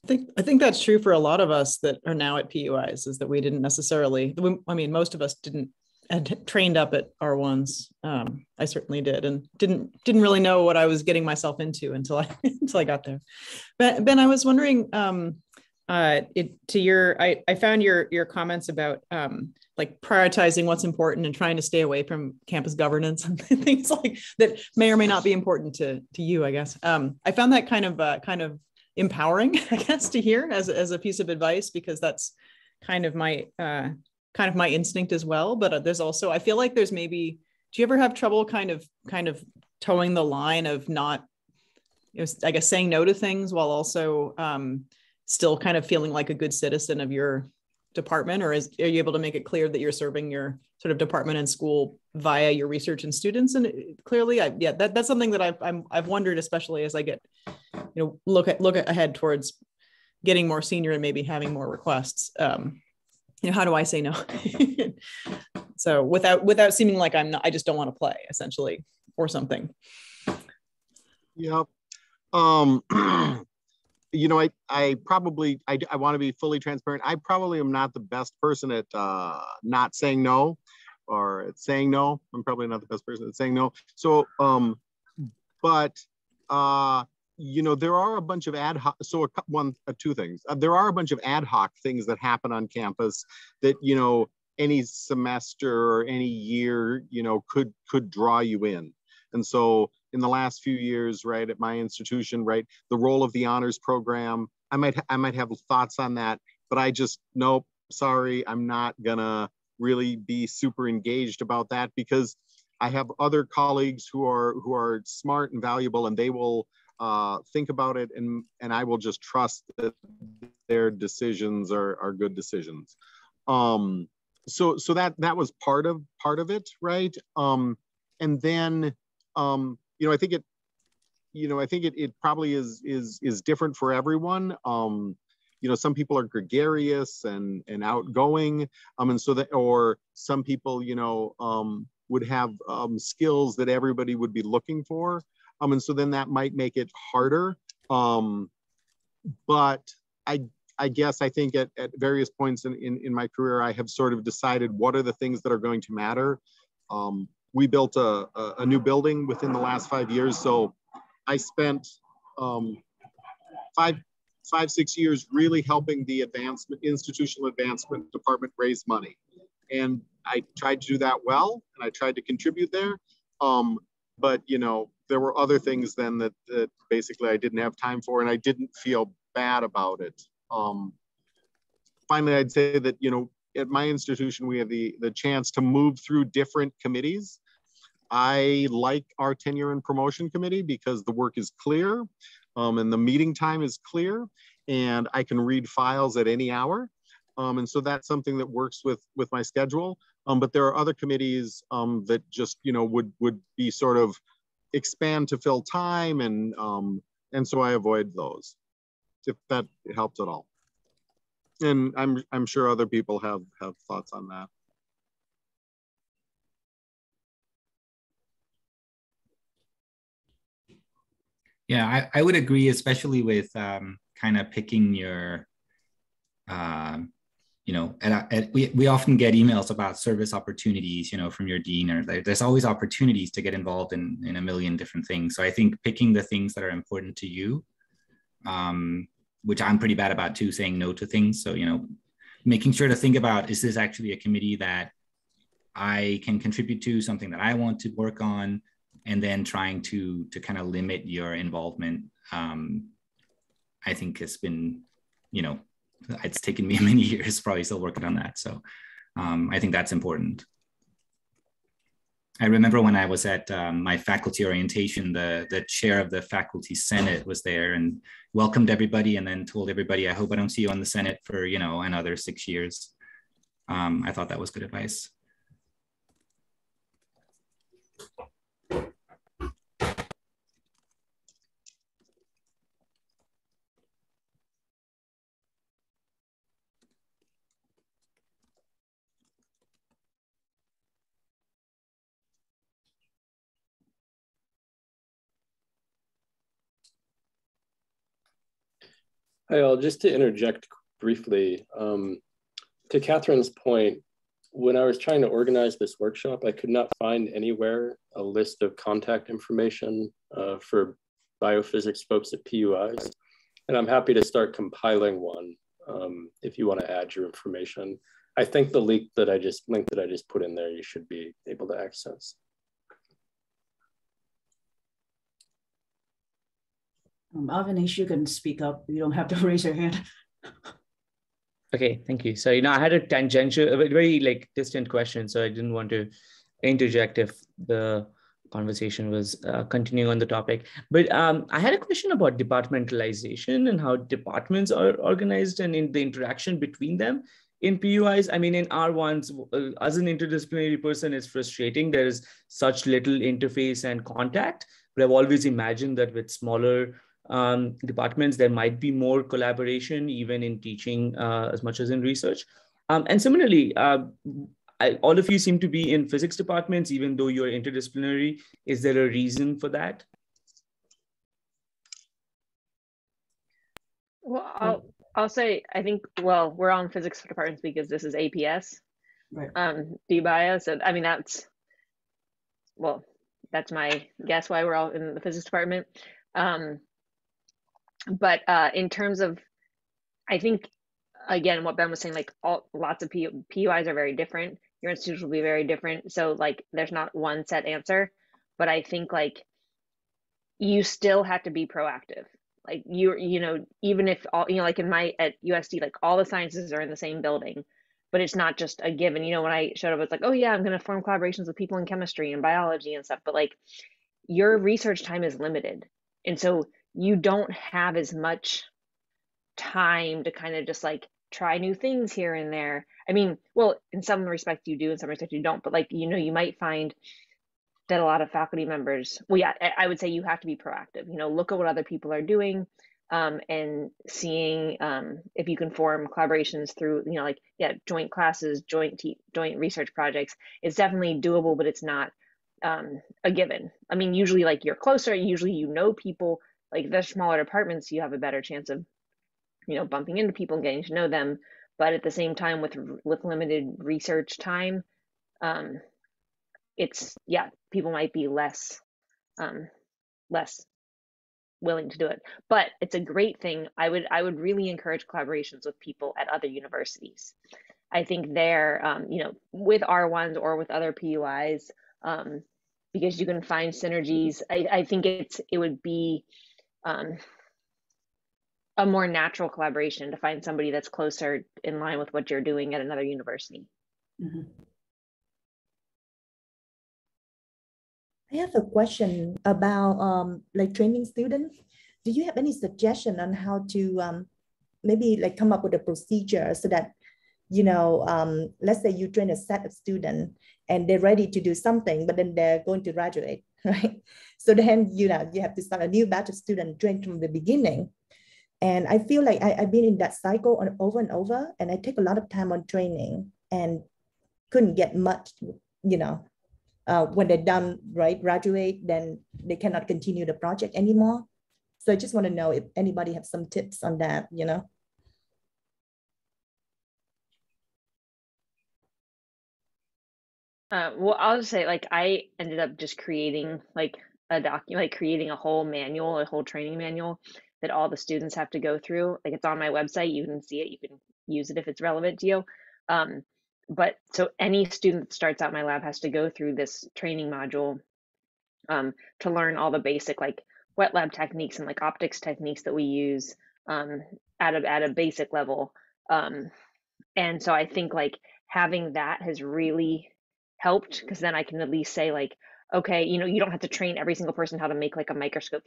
I think that's true for a lot of us that are now at PUIs, is that we didn't necessarily, most of us didn't trained up at R1s. I certainly did, and didn't really know what I was getting myself into until I got there. But Ben, I was wondering, I found your comments about like prioritizing what's important and trying to stay away from campus governance and things like that may or may not be important to you, I guess. I found that kind of empowering, I guess, to hear as a piece of advice, because that's kind of my instinct as well. But there's also, I feel like there's maybe, do you ever have trouble kind of towing the line of not, I guess, saying no to things while also still kind of feeling like a good citizen of your department? Or are you able to make it clear that you're serving your sort of department and school via your research and students? And clearly, that's something that I've wondered, especially as I get, look ahead towards getting more senior and maybe having more requests. How do I say no? So without seeming like I just don't want to play, essentially, or something. Yep. I want to be fully transparent. I probably am not the best person at not saying no, or at saying no. I'm probably not the best person at saying no. So, there are a bunch of ad hoc, two things. There are a bunch of ad hoc things that happen on campus that, any semester or any year, could draw you in. And so in the last few years, right, at my institution, right, the role of the honors program, I might have thoughts on that, but nope, sorry, I'm not gonna really be super engaged about that, because I have other colleagues who are smart and valuable, and they will think about it, and I will just trust that their decisions are good decisions. So that was part of it, right? And then I think it probably is different for everyone. Some people are gregarious and outgoing, and so that, or some people would have skills that everybody would be looking for. And so then that might make it harder. But I guess I think at various points in my career, I have sort of decided what are the things that are going to matter. We built a new building within the last 5 years. So I spent 6 years really helping the institutional advancement department raise money. And I tried to do that well, and I tried to contribute there. But there were other things then that basically I didn't have time for, and I didn't feel bad about it. Finally, I'd say that, at my institution, we have the chance to move through different committees. I like our tenure and promotion committee because the work is clear, and the meeting time is clear, and I can read files at any hour. And so that's something that works with my schedule. But there are other committees that just, would be sort of expand to fill time, and so I avoid those, if that helps at all. And I'm sure other people have thoughts on that. Yeah, I would agree, especially with kind of picking your, we often get emails about service opportunities, from your dean, or there's always opportunities to get involved in a million different things. So I think picking the things that are important to you, which I'm pretty bad about too, saying no to things. So, making sure to think about, is this actually a committee that I can contribute to, something that I want to work on, and then trying to kind of limit your involvement. I think has been, it's taken me many years, probably still working on that. So I think that's important. I remember when I was at my faculty orientation, the chair of the faculty senate was there and welcomed everybody, and then told everybody, I hope I don't see you on the senate for, another 6 years. I thought that was good advice. Hi all, just to interject briefly, to Catherine's point, when I was trying to organize this workshop, I could not find anywhere a list of contact information for biophysics folks at PUIs. And I'm happy to start compiling one if you want to add your information. I think the link that I just put in there, you should be able to access. Avinash, you can speak up. You don't have to raise your hand. Okay, thank you. So, I had a tangential, a very like distant question, so I didn't want to interject if the conversation was continuing on the topic. But I had a question about departmentalization and how departments are organized and in the interaction between them in PUIs. I mean, in R1s, as an interdisciplinary person, it's frustrating. There is such little interface and contact, but I've always imagined that with smaller departments, there might be more collaboration, even in teaching as much as in research. And similarly, all of you seem to be in physics departments, even though you're interdisciplinary. Is there a reason for that? Well, I'll say, I think, well, we're on physics departments because this is APS, right. DBio. So, I mean, that's my guess why we're all in the physics department. But in terms of, I think, again, what Ben was saying, like lots of PUIs are very different. Your institution will be very different. So like, there's not one set answer, but I think like you still have to be proactive. Like even if all, like at USD, like all the sciences are in the same building, but it's not just a given. When I showed up, it's like, oh yeah, I'm going to form collaborations with people in chemistry and biology and stuff. But like your research time is limited. And so you don't have as much time to kind of just like try new things here and there. I mean, well, in some respect you do, in some respect you don't, but like, you might find that a lot of faculty members, well, yeah, I would say you have to be proactive, look at what other people are doing and seeing if you can form collaborations through, joint classes, joint research projects. It's definitely doable, but it's not a given. I mean, usually like you're closer, usually people, like the smaller departments, you have a better chance of bumping into people and getting to know them. But at the same time, with limited research time, people might be less willing to do it. But it's a great thing. I would really encourage collaborations with people at other universities. I think they're with R1s or with other PUIs, because you can find synergies. I think it would be a more natural collaboration to find somebody that's closer in line with what you're doing at another university. Mm-hmm. I have a question about like training students. Do you have any suggestion on how to maybe like come up with a procedure so that, let's say you train a set of students and they're ready to do something, but then they're going to graduate, right? So then, you have to start a new batch of students trained from the beginning. And I feel like I've been in that cycle over and over, and I take a lot of time on training and couldn't get much, when they're done, right, graduate, then they cannot continue the project anymore. So I just want to know if anybody has some tips on that, Well, I'll just say, like, I ended up just creating like a document, like creating a whole manual, a whole training manual that all the students have to go through. Like, it's on my website, you can see it, you can use it if it's relevant to you. But so any student that starts out my lab has to go through this training module to learn all the basic like wet lab techniques and like optics techniques that we use at a basic level. And so I think like having that has really helped, because then I can at least say like, okay, you don't have to train every single person how to make like a microscope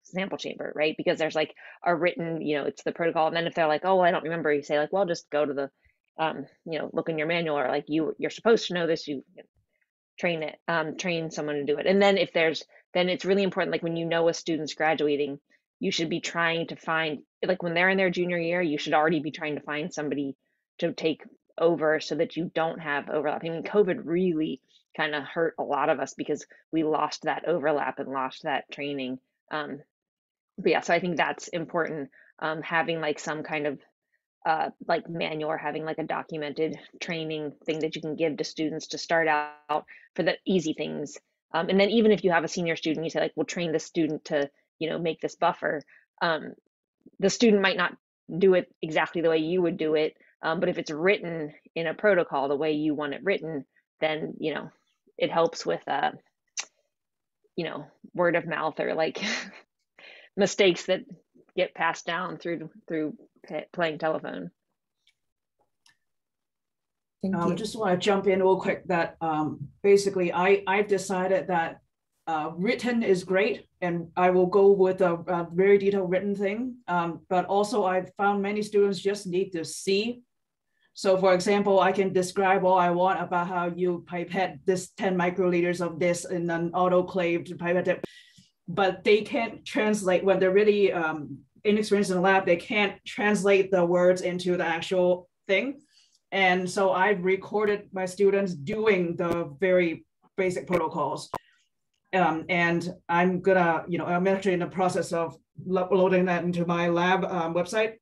sample chamber, right? Because there's like a written, it's the protocol. And then if they're like, oh, well, I don't remember, you say like, well, just go to the, look in your manual, or like you're supposed to know this, you train someone to do it. And then then it's really important, like when a student's graduating, you should be trying to find, like when they're in their junior year, you should already be trying to find somebody to take over so that you don't have overlap. I mean, COVID really kind of hurt a lot of us because we lost that overlap and lost that training. But yeah, so I think that's important, having like some kind of like manual or having like a documented training thing that you can give to students to start out for the easy things. And then even if you have a senior student, you say like, we'll train this student to, you know, make this buffer. The student might not do it exactly the way you would do it, but if it's written in a protocol the way you want it written, then, you know, it helps with, you know, word of mouth or like mistakes that get passed down through playing telephone. I just want to jump in real quick that basically I've decided that written is great and I will go with a very detailed written thing. But also I've found many students just need to see. So for example, I can describe all I want about how you pipette this 10 microliters of this in an autoclaved pipette, but they can't translate when they're really inexperienced in the lab, they can't translate the words into the actual thing. And so I've recorded my students doing the very basic protocols. And I'm gonna, you know, I'm actually in the process of loading that into my lab website.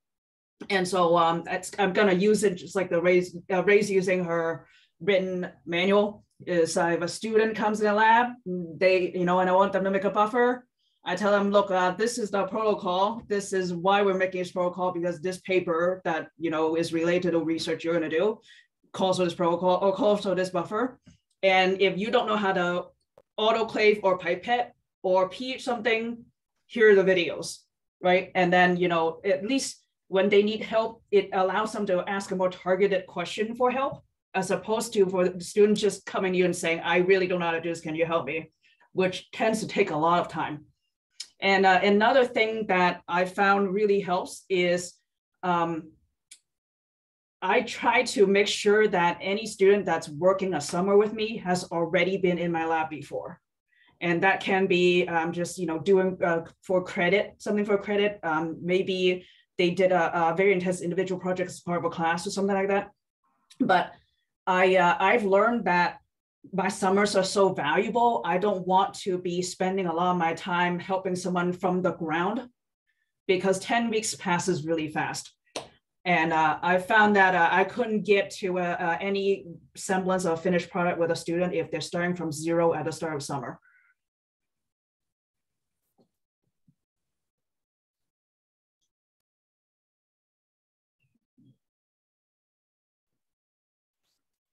And so I'm gonna use it just like the Ray's using her written manual. Is if a student comes in the lab, they, you know, and I want them to make a buffer, I tell them, look, this is the protocol. This is why we're making this protocol, because this paper that, you know, is related to research you're gonna do calls for this protocol or calls for this buffer. And if you don't know how to autoclave or pipette or pH something, here are the videos, right? And then, you know, at least when they need help, it allows them to ask a more targeted question for help, as opposed to for the student just coming to you and saying, I really don't know how to do this, can you help me? Which tends to take a lot of time. And another thing that I found really helps is I try to make sure that any student that's working a summer with me has already been in my lab before. And that can be just, you know, doing for credit, something for credit. Maybe they did a very intense individual project as part of a class or something like that. But I've learned that my summers are so valuable. I don't want to be spending a lot of my time helping someone from the ground, because 10 weeks passes really fast. And I found that I couldn't get to any semblance of a finished product with a student if they're starting from zero at the start of summer.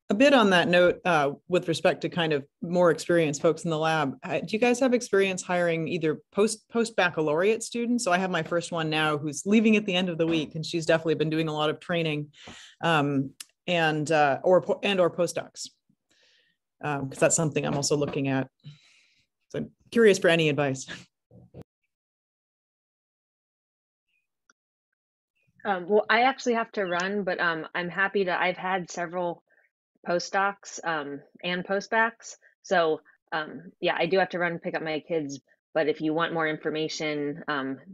A bit on that note, with respect to kind of more experienced folks in the lab, do you guys have experience hiring either post-baccalaureate students? So I have my first one now who's leaving at the end of the week, and she's definitely been doing a lot of training, or postdocs, because that's something I'm also looking at. So I'm curious for any advice. Well, I actually have to run, but I'm happy to. I've had several postdocs and postbacks. So yeah, I do have to run and pick up my kids, but if you want more information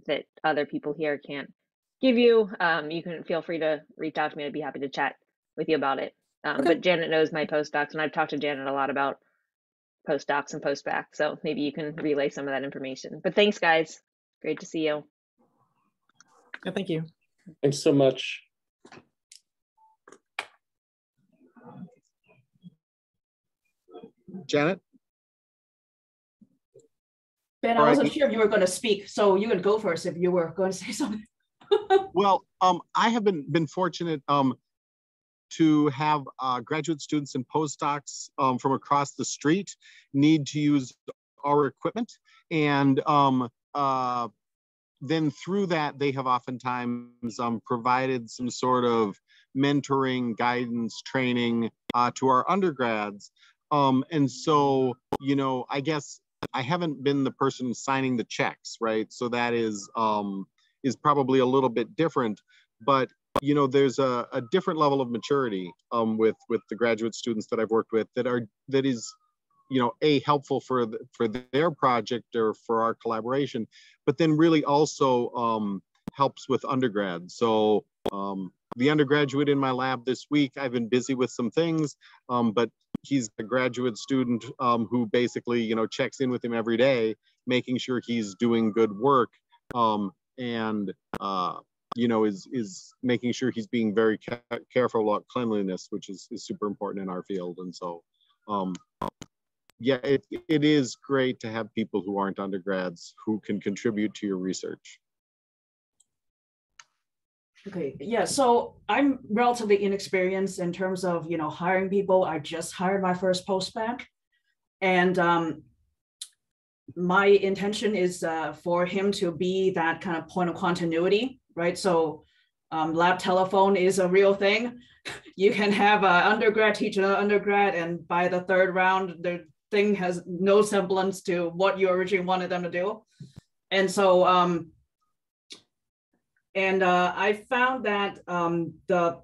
that other people here can't give you, you can feel free to reach out to me. I'd be happy to chat with you about it. Okay. But Janet knows my postdocs, and I've talked to Janet a lot about postdocs and postbacks, so maybe you can relay some of that information. But thanks, guys. Great to see you. Yeah, thank you. Thanks so much. Janet? Ben, I wasn't sure if you were going to speak, so you can go first if you were going to say something. Well, I have been fortunate to have graduate students and postdocs from across the street need to use our equipment, and then through that they have oftentimes provided some sort of mentoring, guidance, training to our undergrads. And so, you know, I guess I haven't been the person signing the checks, right? So that is probably a little bit different, but you know, there's a different level of maturity with the graduate students that I've worked with that is, you know, helpful for their project or for our collaboration, but then really also helps with undergrad. So the undergraduate in my lab this week, I've been busy with some things, but he's a graduate student who basically, you know, checks in with him every day, making sure he's doing good work. you know, is making sure he's being very careful about cleanliness, which is super important in our field. And so, yeah, it is great to have people who aren't undergrads who can contribute to your research. Okay, yeah, so I'm relatively inexperienced in terms of, you know, hiring people. I just hired my first postbac, and my intention is for him to be that kind of point of continuity, right? So lab telephone is a real thing. You can have an undergrad teach another undergrad, and by the third round, the thing has no semblance to what you originally wanted them to do. And so, I found that the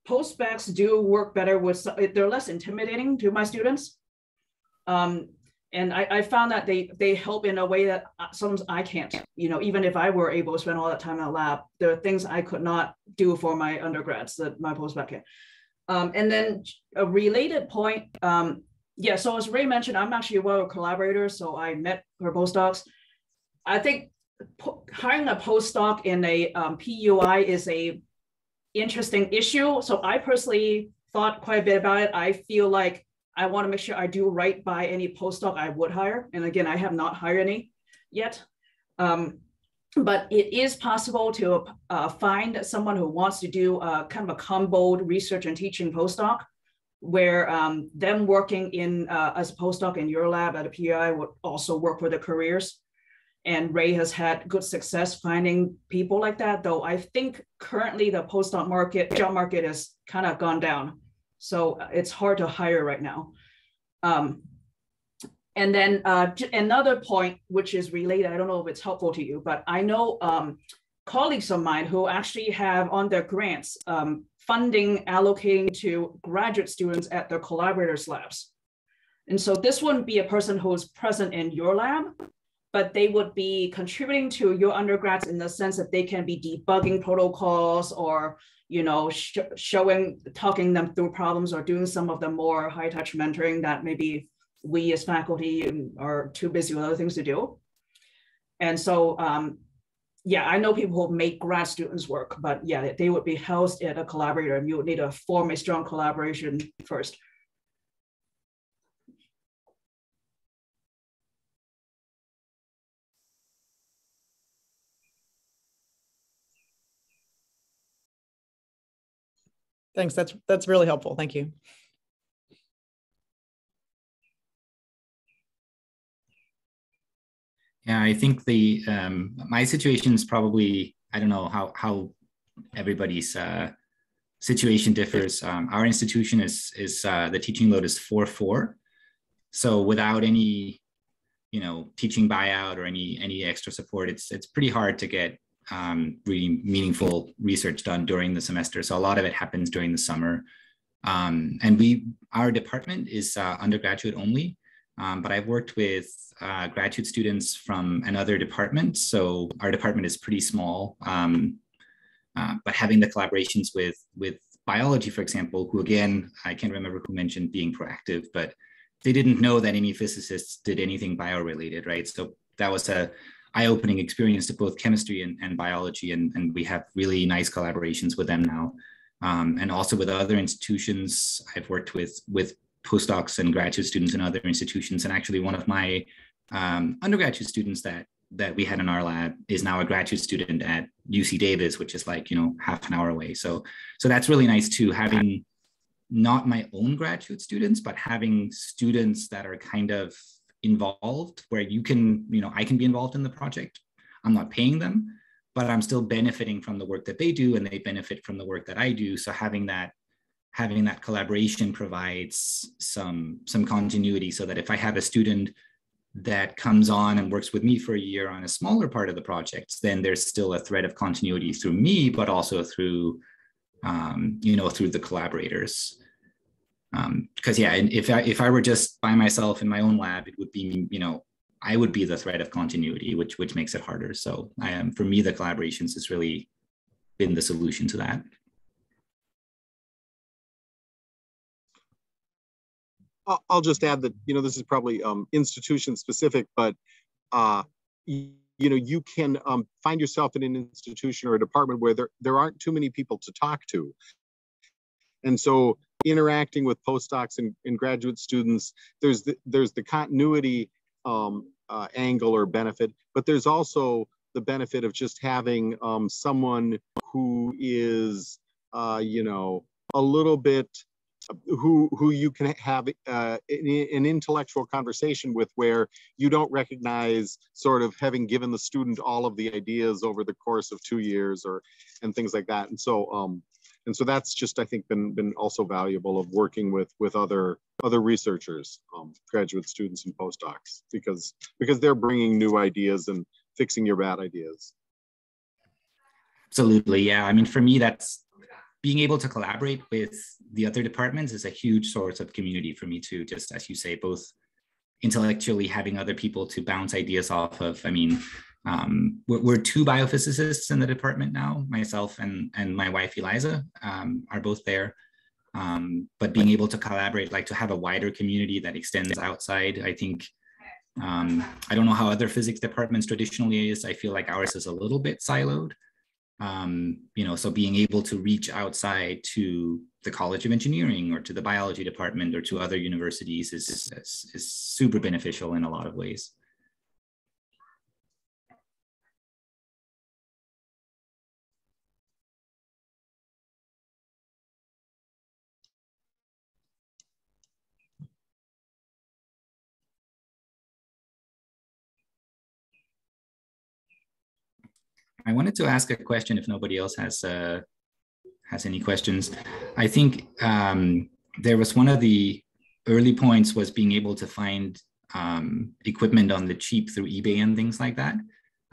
postbacs do work better with, they're less intimidating to my students. And I found that they help in a way that sometimes I can't, you know, even if I were able to spend all that time in the lab, there are things I could not do for my undergrads that my postbac can. And then a related point, yeah, so as Ray mentioned, I'm actually one of the collaborators, so I met her postdocs. I think hiring a postdoc in a PUI is a interesting issue. So I personally thought quite a bit about it. I feel like I want to make sure I do right by any postdoc I would hire. And again, I have not hired any yet. But it is possible to find someone who wants to do kind of a combo research and teaching postdoc, where them working in as a postdoc in your lab at a PUI would also work for their careers. And Ray has had good success finding people like that, though I think currently the postdoc market, job market has kind of gone down. So it's hard to hire right now. And then another point, which is related, I don't know if it's helpful to you, but I know colleagues of mine who actually have on their grants, funding allocating to graduate students at their collaborators labs. And so this wouldn't be a person who is present in your lab, but they would be contributing to your undergrads in the sense that they can be debugging protocols or, you know, talking them through problems or doing some of the more high touch mentoring that maybe we as faculty are too busy with other things to do. And so, yeah, I know people who make grad students work, but yeah, they would be housed at a collaborator and you would need to form a strong collaboration first. Thanks, that's really helpful, thank you. Yeah, I think the my situation is probably, I don't know how everybody's situation differs. Our institution is the teaching load is 4-4, so without any, you know, teaching buyout or any extra support, it's pretty hard to get really meaningful research done during the semester. So a lot of it happens during the summer, and our department is undergraduate only. But I've worked with graduate students from another department. So our department is pretty small, but having the collaborations with biology, for example, who again, I can't remember who mentioned being proactive, but they didn't know that any physicists did anything bio-related, right? So that was a eye-opening experience to both chemistry and biology. And we have really nice collaborations with them now. And also with other institutions, I've worked with postdocs and graduate students in other institutions. And actually one of my undergraduate students that we had in our lab is now a graduate student at UC Davis, which is like, you know, half an hour away. So that's really nice too, having not my own graduate students, but having students that are kind of involved where you can, you know, I can be involved in the project. I'm not paying them, but I'm still benefiting from the work that they do and they benefit from the work that I do. So having that collaboration provides some continuity, so that if I have a student that comes on and works with me for a year on a smaller part of the project, then there's still a thread of continuity through me, but also through, you know, through the collaborators. Because yeah, and if I were just by myself in my own lab, it would be, you know, I would be the thread of continuity, which makes it harder. So for me, the collaborations has really been the solution to that. I'll just add that, you know, this is probably institution specific, but you can find yourself in an institution or a department where there aren't too many people to talk to. And so interacting with postdocs and graduate students, there's the continuity angle or benefit, but there's also the benefit of just having someone who is, a little bit, who you can have an intellectual conversation with, where you don't recognize sort of having given the student all of the ideas over the course of 2 years and things like that. And so that's just, I think, been also valuable of working with other researchers, graduate students and postdocs, because they're bringing new ideas and fixing your bad ideas. Absolutely, yeah. I mean, for me, that's being able to collaborate with the other departments is a huge source of community for me too, just as you say, both intellectually having other people to bounce ideas off of. I mean, we're 2 biophysicists in the department now. Myself and my wife, Eliza, are both there. But being able to collaborate, like to have a wider community that extends outside, I think, I don't know how other physics departments traditionally is. I feel like ours is a little bit siloed. So being able to reach outside to the College of Engineering or to the biology department or to other universities is super beneficial in a lot of ways. I wanted to ask a question if nobody else has any questions. I think there was one of the early points was being able to find equipment on the cheap through eBay and things like that.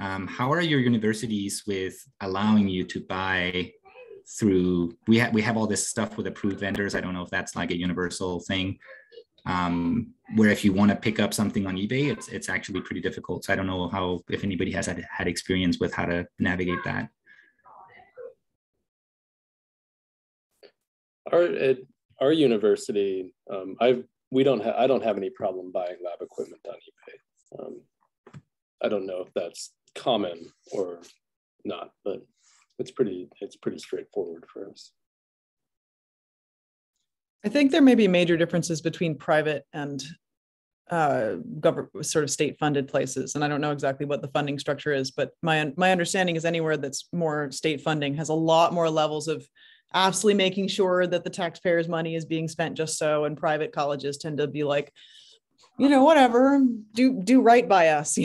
How are your universities with allowing you to buy through, we have all this stuff with approved vendors. I don't know if that's like a universal thing. Where if you want to pick up something on eBay, it's actually pretty difficult. So I don't know if anybody has had experience with how to navigate that. Our university, I don't have any problem buying lab equipment on eBay. I don't know if that's common or not, but it's pretty straightforward for us. I think there may be major differences between private and government, sort of state-funded places, and I don't know exactly what the funding structure is, but my understanding is anywhere that's more state funding has a lot more levels of absolutely making sure that the taxpayers' money is being spent just so, and private colleges tend to be like, whatever, do right by us.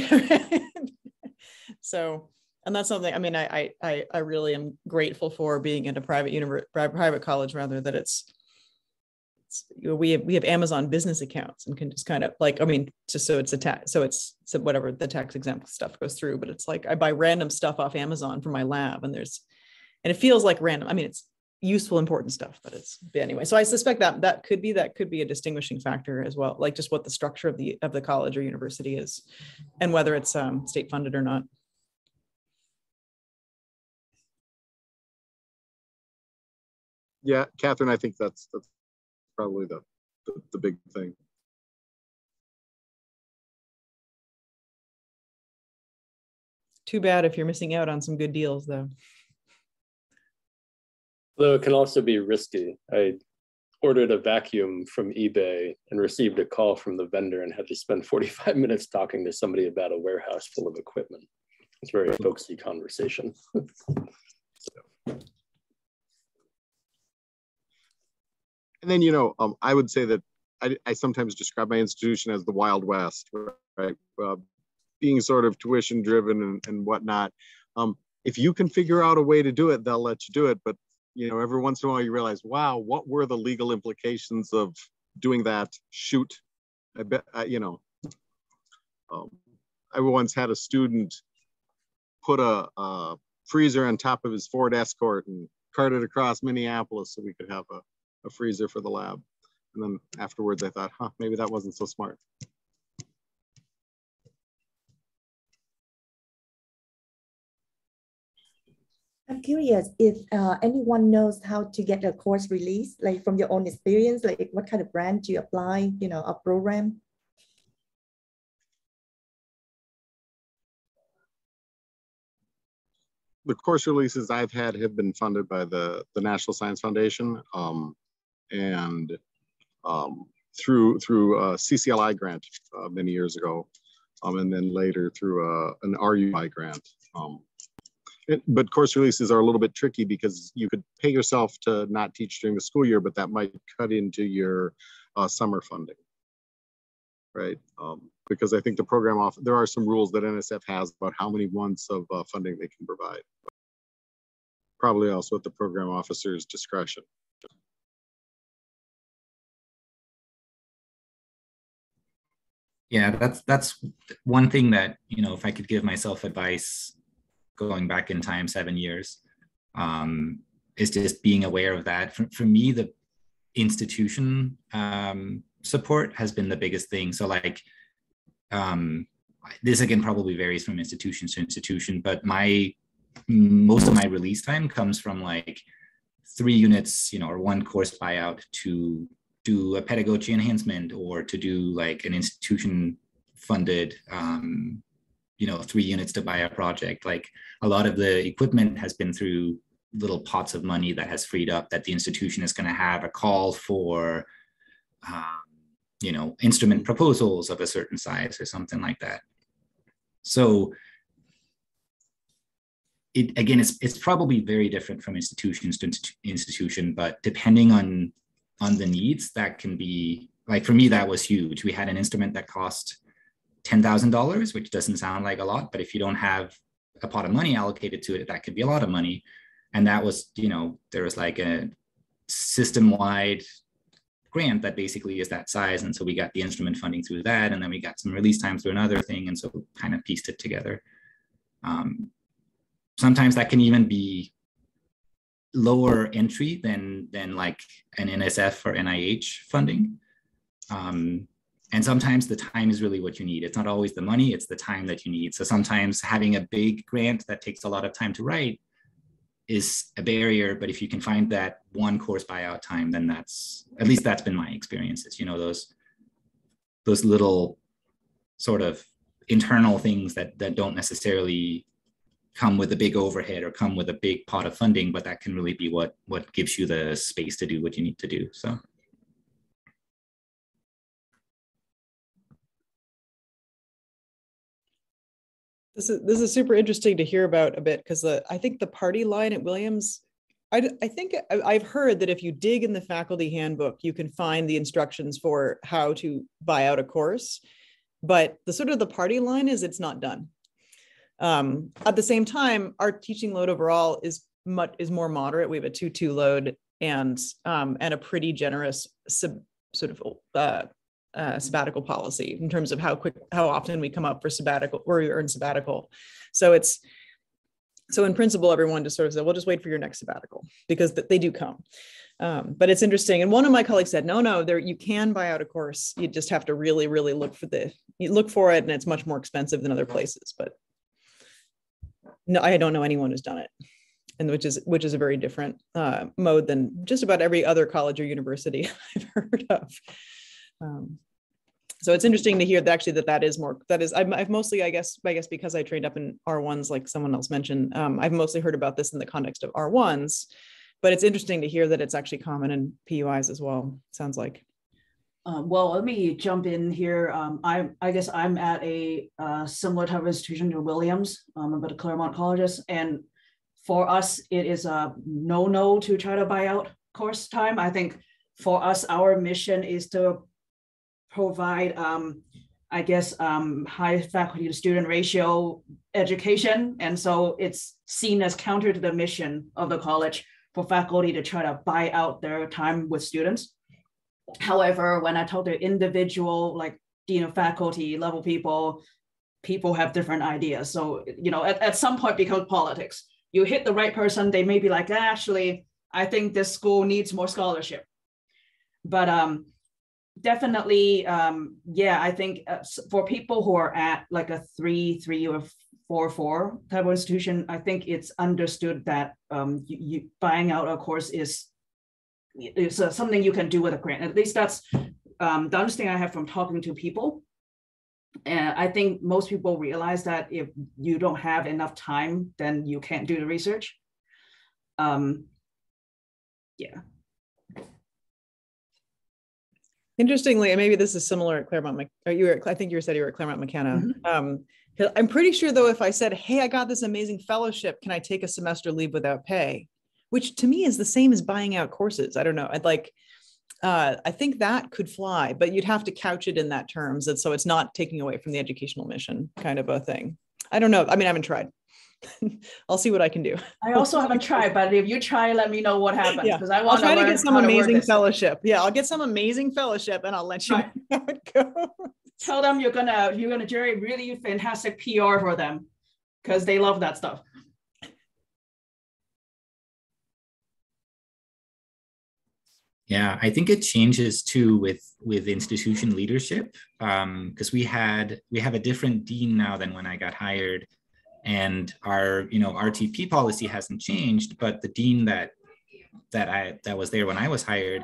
So, and that's something, I mean, I really am grateful for being in a private college, rather, that it's we have Amazon business accounts and can just kind of like, I mean, just so it's so whatever the tax exempt stuff goes through, but it's like I buy random stuff off Amazon for my lab, and it feels like random. I mean, it's useful, important stuff, but anyway. So I suspect that could be a distinguishing factor as well, like just what the structure of the college or university is, and whether it's state funded or not. Yeah, Catherine, I think that's probably the big thing. Too bad if you're missing out on some good deals, though. Though it can also be risky. I ordered a vacuum from eBay and received a call from the vendor and had to spend 45 minutes talking to somebody about a warehouse full of equipment. It's a very folksy conversation. And then, I would say that I sometimes describe my institution as the Wild West, right? Being sort of tuition driven and whatnot. If you can figure out a way to do it, they'll let you do it. But, every once in a while you realize, wow, what were the legal implications of doing that? Shoot, I bet, I once had a student put a freezer on top of his Ford Escort and cart it across Minneapolis so we could have a freezer for the lab. And then afterwards I thought, maybe that wasn't so smart. I'm curious if anyone knows how to get a course release, like from your own experience, like what kind of grant you apply, a program? the course releases I've had have been funded by the National Science Foundation, and through a CCLI grant many years ago, and then later through an RUI grant. But course releases are a little bit tricky because you could pay yourself to not teach during the school year, but that might cut into your summer funding, right? Because I think the program there are some rules that NSF has about how many months of funding they can provide. Probably also at the program officer's discretion. Yeah, that's one thing that, you know, if I could give myself advice going back in time 7 years, is just being aware of that. For me, the institution support has been the biggest thing. So like, this again probably varies from institution to institution, but most of my release time comes from like 3 units, you know, or 1 course buyout to do a pedagogy enhancement, or to do like an institution funded, you know, 3 units to buy a project. Like a lot of the equipment has been through little pots of money that has freed up, that the institution is going to have a call for, you know, instrument proposals of a certain size or something like that. So it's probably very different from institutions to institution, but depending on the needs, that can be, like for me, that was huge. We had an instrument that cost $10,000, which doesn't sound like a lot, but if you don't have a pot of money allocated to it, that could be a lot of money. And that was, you know, there was like a system-wide grant that basically is that size. And so we got the instrument funding through that, and then we got some release time through another thing. And so kind of pieced it together. Sometimes that can even be lower entry than like an NSF or NIH funding. And sometimes the time is really what you need. It's not always the money, it's the time that you need. So sometimes having a big grant that takes a lot of time to write is a barrier, but if you can find that 1 course buyout time, then at least that's been my experiences. You know, those little sort of internal things that don't necessarily come with a big overhead or come with a big pot of funding, but that can really be what gives you the space to do what you need to do. So. This is super interesting to hear about a bit, because I think the party line at Williams, I think I've heard that if you dig in the faculty handbook, you can find the instructions for how to buy out a course, but the party line is it's not done. At the same time, our teaching load overall is more moderate. We have a 2-2 load and a pretty generous sabbatical policy in terms of how often we come up for sabbatical, or we earn sabbatical. So in principle, everyone just sort of said, we'll just wait for your next sabbatical, because they do come. But it's interesting. And one of my colleagues said, no, you can buy out a course. You just have to really, really look for it. And it's much more expensive than other places. But no, I don't know anyone who's done it. And which is a very different mode than just about every other college or university I've heard of. So it's interesting to hear that I've mostly, I guess because I trained up in R1s, like someone else mentioned, I've mostly heard about this in the context of R1s, but it's interesting to hear that it's actually common in PUIs as well, sounds like. Well, let me jump in here. I guess I'm at a similar type of institution to Williams, but a Claremont colleges. And for us, it is a no to try to buy out course time. I think for us, our mission is to provide, high faculty to student ratio education. And so it's seen as counter to the mission of the college for faculty to try to buy out their time with students. However, when I talk to individual, like dean of faculty level people have different ideas. So, you know, at some point becomes politics. You hit the right person, they may be like, actually, I think this school needs more scholarship. But definitely, I think for people who are at like a 3.3 or 4.4 type of institution, I think it's understood that you buying out a course is something you can do with a grant. At least that's the understanding I have from talking to people. And I think most people realize that if you don't have enough time, then you can't do the research. Yeah. Interestingly, and maybe this is similar at Claremont, or I think you said you were at Claremont McKenna. Mm-hmm. I'm pretty sure though, if I said, hey, I got this amazing fellowship, can I take a semester leave without pay? Which to me is the same as buying out courses. I don't know. I think that could fly, but you'd have to couch it in that terms. And so it's not taking away from the educational mission kind of a thing. I don't know. I mean, I haven't tried. I'll see what I can do. I also haven't tried, but if you try, let me know what happens. Because I want to try to get some amazing fellowship. Yeah, I'll get some amazing fellowship and I'll let you know how it goes. Tell them you're gonna generate really fantastic PR for them because they love that stuff. Yeah, I think it changes too with institution leadership, because we have a different dean now than when I got hired, and our RTP policy hasn't changed, but the dean that was there when I was hired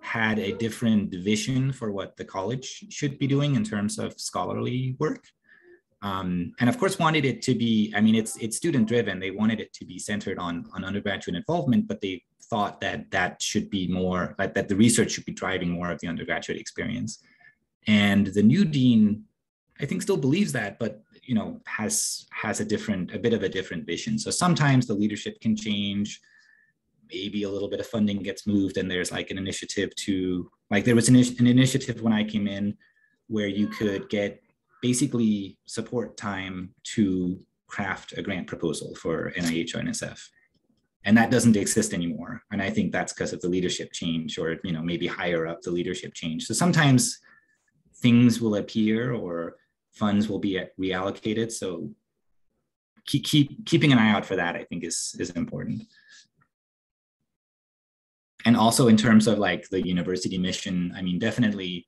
had a different vision for what the college should be doing in terms of scholarly work, and of course wanted it to be. I mean, it's student driven. They wanted it to be centered on undergraduate involvement, but they thought that should be more, that the research should be driving more of the undergraduate experience. And the new dean, I think, still believes that, but has a bit of a different vision. So sometimes the leadership can change, maybe a little bit of funding gets moved, and there's like an initiative to, like there was an initiative when I came in where you could get basically support time to craft a grant proposal for NIH or NSF. And that doesn't exist anymore. And I think that's because of the leadership change, or maybe higher up the leadership change. So sometimes things will appear or funds will be reallocated. So keeping an eye out for that, I think, is important. And also in terms of like the university mission, I mean, definitely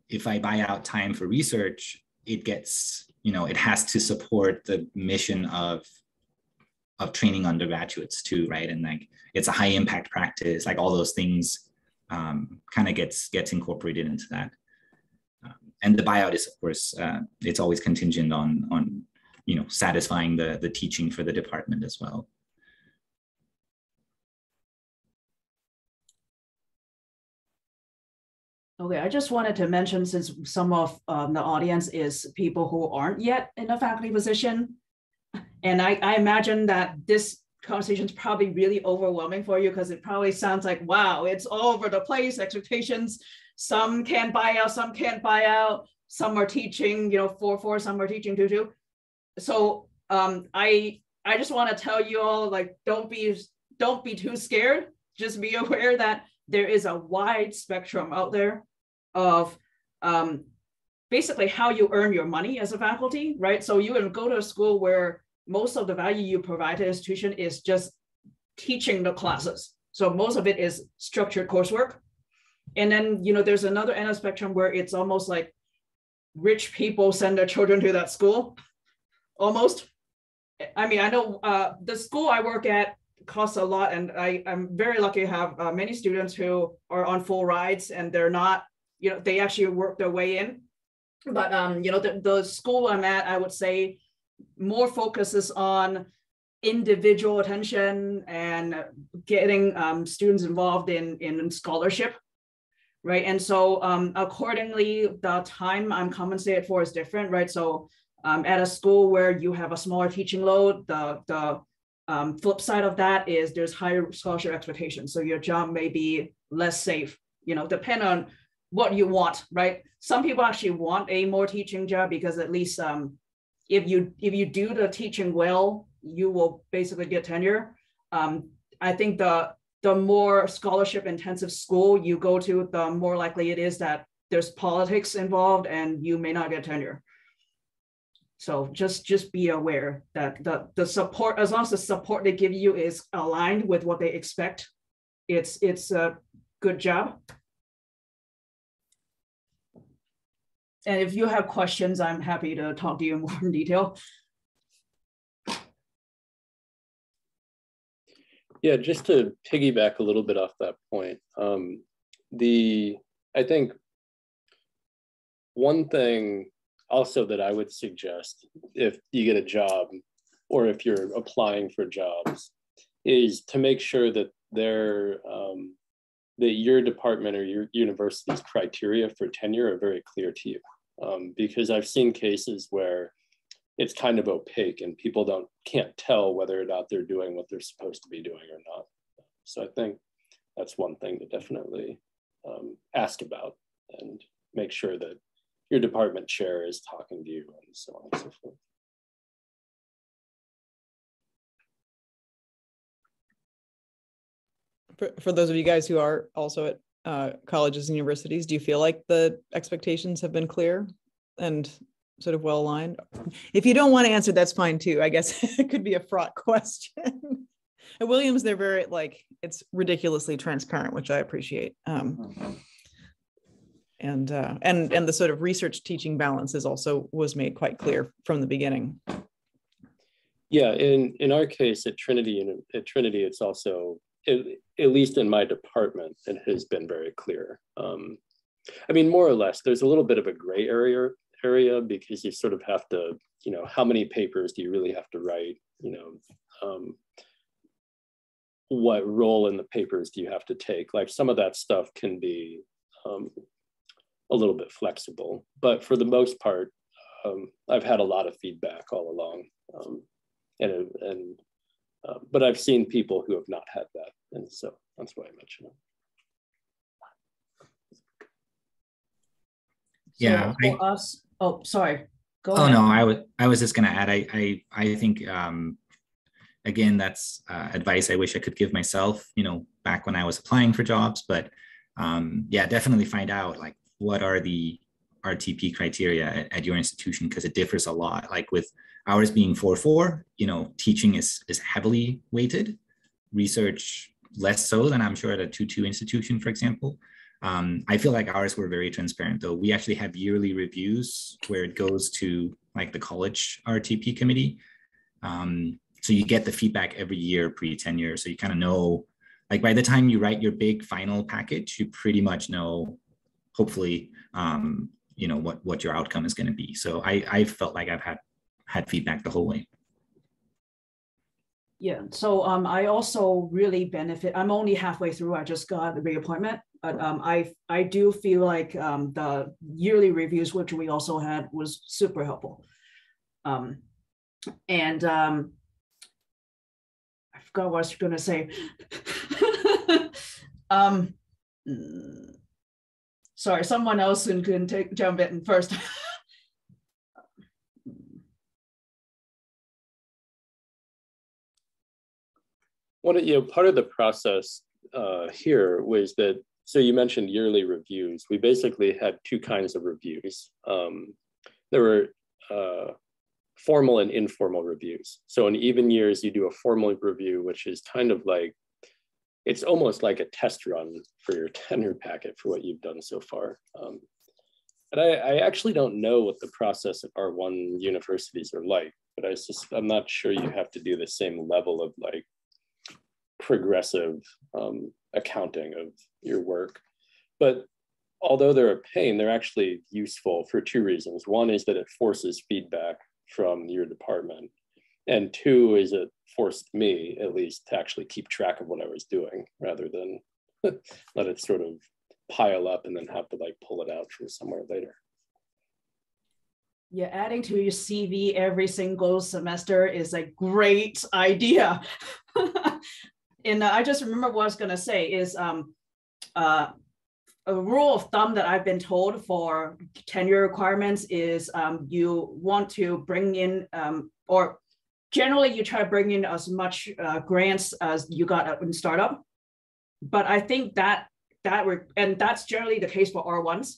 if I buy out time for research, it gets, it has to support the mission of training undergraduates too, right? And like it's a high impact practice, like all those things kind of gets incorporated into that. And the buyout is, of course, it's always contingent on satisfying the teaching for the department as well. Okay, I just wanted to mention, since some of the audience is people who aren't yet in a faculty position, and I imagine that this conversation is probably really overwhelming for you because it probably sounds like, wow, it's all over the place, expectations. Some can't buy out, some can't buy out. Some are teaching, 4-4, some are teaching 2-2. So I just want to tell you all, like, don't be too scared. Just be aware that there is a wide spectrum out there of basically how you earn your money as a faculty, right? So you can go to a school where most of the value you provide to the institution is just teaching the classes. So most of it is structured coursework. And then, there's another end of the spectrum where it's almost like rich people send their children to that school, almost. I mean, I know the school I work at costs a lot, and I'm very lucky to have many students who are on full rides, and they're not, they actually work their way in. But, the school I'm at, I would say, more focuses on individual attention and getting students involved in scholarship, right? And so accordingly, the time I'm compensated for is different, right? So at a school where you have a smaller teaching load, the flip side of that is there's higher scholarship expectations. So your job may be less safe, depend on what you want, right? Some people actually want a more teaching job because at least if you do the teaching well, you will basically get tenure. I think the more scholarship intensive school you go to, the more likely it is that there's politics involved and you may not get tenure. So just be aware that the support, as long as the support they give you is aligned with what they expect, it's a good job. And if you have questions, I'm happy to talk to you in more detail. Yeah, just to piggyback a little bit off that point, I think one thing also that I would suggest if you get a job or if you're applying for jobs is to make sure that that your department or your university's criteria for tenure are very clear to you. Because I've seen cases where it's kind of opaque and people can't tell whether or not they're doing what they're supposed to be doing or not. So I think that's one thing to definitely ask about and make sure that your department chair is talking to you and so on and so forth. For those of you guys who are also at colleges and universities, do you feel like the expectations have been clear and sort of well aligned? If you don't want to answer, that's fine too. I guess it could be a fraught question. At Williams, they're very it's ridiculously transparent, which I appreciate. And the sort of research teaching balance was made quite clear from the beginning. Yeah, in our case at Trinity, it's also, at least in my department, it has been very clear. I mean, more or less, there's a little bit of a gray area because you sort of have to, how many papers do you really have to write? What role in the papers do you have to take? Like some of that stuff can be a little bit flexible, but for the most part, I've had a lot of feedback all along. But I've seen people who have not had that. And so that's why I mentioned it. Yeah. So for us, sorry. Go ahead. No, I was just going to add, I think, again, that's advice I wish I could give myself, back when I was applying for jobs. But yeah, definitely find out like what are the RTP criteria at your institution, because it differs a lot. Like with ours being 4-4, teaching is heavily weighted, research less so than I'm sure at a 2-2 institution, for example. I feel like ours were very transparent though. We actually have yearly reviews where it goes to like the college RTP committee. So you get the feedback every year pre-tenure. So you kind of know, like by the time you write your big final package, you pretty much know, hopefully, what your outcome is going to be. So I felt like I've had feedback the whole way. Yeah, so I also really benefit. I'm only halfway through. I just got the reappointment, but I do feel like the yearly reviews, which we also had, was super helpful. And I forgot what I was going to say. Sorry, someone else can jump in first. Part of the process here was that, so you mentioned yearly reviews. We basically had two kinds of reviews. There were formal and informal reviews. So in even years, you do a formal review, which is kind of like, it's almost like a test run for your tenure packet for what you've done so far. But I actually don't know what the process at R1 universities are like, but I'm not sure you have to do the same level of like progressive accounting of your work. But although they're a pain, they're actually useful for two reasons. One is that it forces feedback from your department. And two is it forced me, at least, to actually keep track of what I was doing rather than let it sort of pile up and then have to like pull it out from somewhere later. Yeah, adding to your CV every single semester is a great idea. And I just remember what I was going to say is a rule of thumb that I've been told for tenure requirements is you want to bring in, or generally you try to bring in as much grants as you got in startup. But I think and that's generally the case for R1s.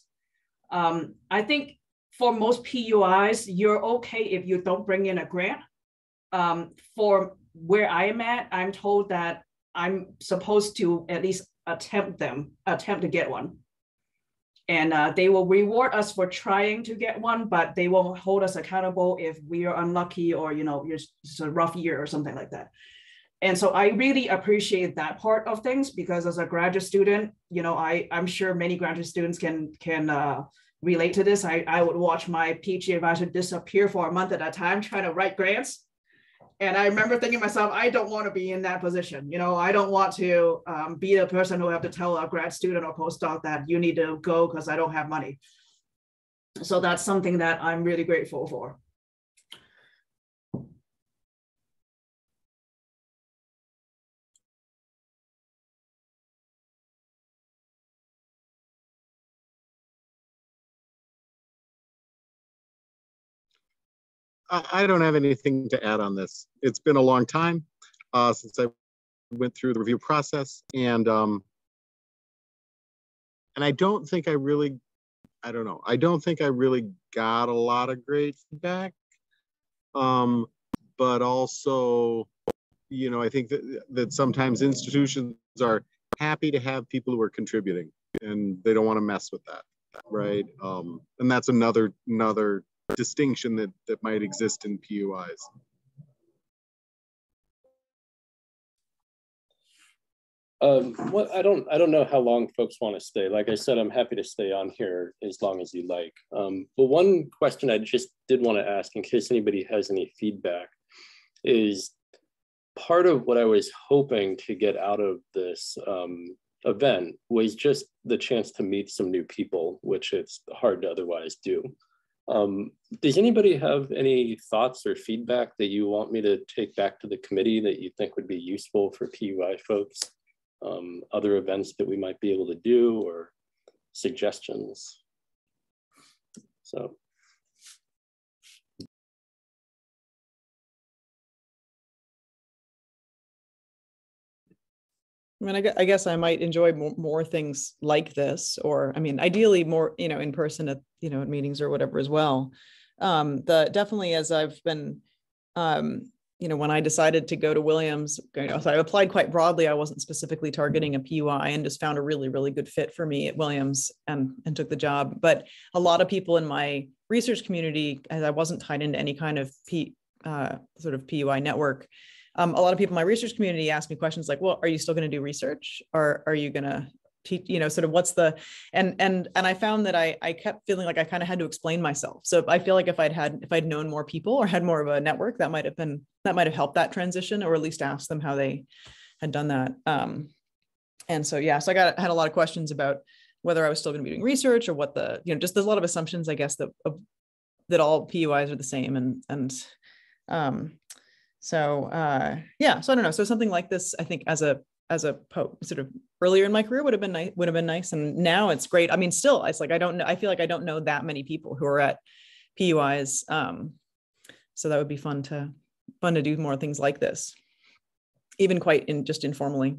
I think for most PUIs, you're okay if you don't bring in a grant. For where I am at, I'm told that I'm supposed to at least attempt to get one. And they will reward us for trying to get one, but they won't hold us accountable if we are unlucky or, it's a rough year or something like that. And so I really appreciate that part of things, because as a graduate student, I'm sure many graduate students can relate to this. I would watch my PhD advisor disappear for a month at a time trying to write grants. And I remember thinking to myself, I don't want to be in that position. You know, I don't want to be the person who have to tell a grad student or postdoc that you need to go because I don't have money. So that's something that I'm really grateful for. I don't have anything to add on this. It's been a long time since I went through the review process, and I don't think I really, I don't know. I don't think I really got a lot of great feedback, but also, you know, I think that sometimes institutions are happy to have people who are contributing, and they don't want to mess with that, right? And that's another distinction that might exist in PUIs. Well, I don't know how long folks want to stay. Like I said, I'm happy to stay on here as long as you like. But one question I just did want to ask, in case anybody has any feedback, is part of what I was hoping to get out of this event was just the chance to meet some new people, which it's hard to otherwise do. Does anybody have any thoughts or feedback that you want me to take back to the committee that you think would be useful for PUI folks? Other events that we might be able to do, or suggestions? So. I mean, I guess I might enjoy more things like this, or I mean, ideally more, you know, in person at, you know, at meetings or whatever as well. Definitely, as I've been, you know, when I decided to go to Williams, you know, so I applied quite broadly. I wasn't specifically targeting a PUI, and just found a really, really good fit for me at Williams and took the job. But a lot of people in my research community, as I wasn't tied into any kind of sort of PUI network, a lot of people in my research community ask me questions like, well, are you still going to do research, or are you going to teach, you know, sort of what's the, and I found that I kept feeling like I kind of had to explain myself. So I feel like if I'd known more people or had more of a network, that might have helped that transition, or at least asked them how they had done that. And so, yeah, so I had a lot of questions about whether I was still going to be doing research, or what the, you know, just there's a lot of assumptions, I guess, that all PUIs are the same. So yeah, so I don't know. So something like this, I think, as a sort of earlier in my career would have been nice. And now it's great. I mean, still, it's like, I feel like I don't know that many people who are at PUIs. So that would be fun to do more things like this, even quite just informally.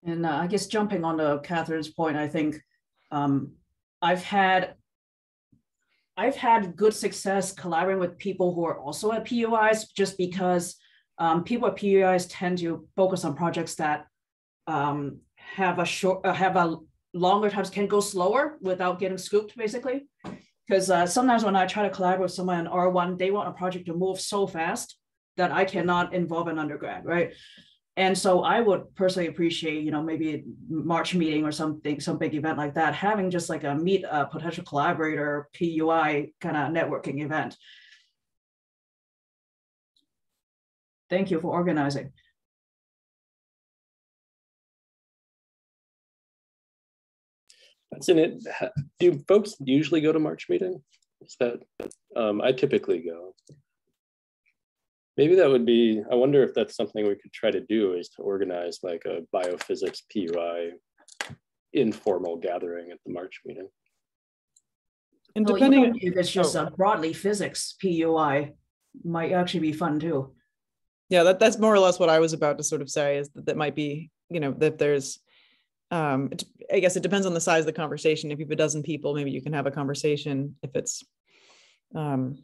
And I guess jumping on to Catherine's point, I think I've had good success collaborating with people who are also at PUIs, just because people at PUIs tend to focus on projects that have a longer times, can go slower without getting scooped, basically. Because sometimes when I try to collaborate with someone in R1, they want a project to move so fast that I cannot involve an undergrad, right? And so I would personally appreciate, you know, maybe a March meeting or something, some big event like that, having just like a meet a potential collaborator PUI kind of networking event. Thank you for organizing. That's in it. Do folks usually go to March meeting? Is that, I typically go. Maybe that would be, I wonder if that's something we could try to do, is to organize like a biophysics PUI informal gathering at the March meeting. And depending on if it's just a broadly physics PUI, might actually be fun too. Yeah, that's more or less what I was about to sort of say, is that might be, you know, that there's, I guess it depends on the size of the conversation. If you have a dozen people, maybe you can have a conversation. If it's, or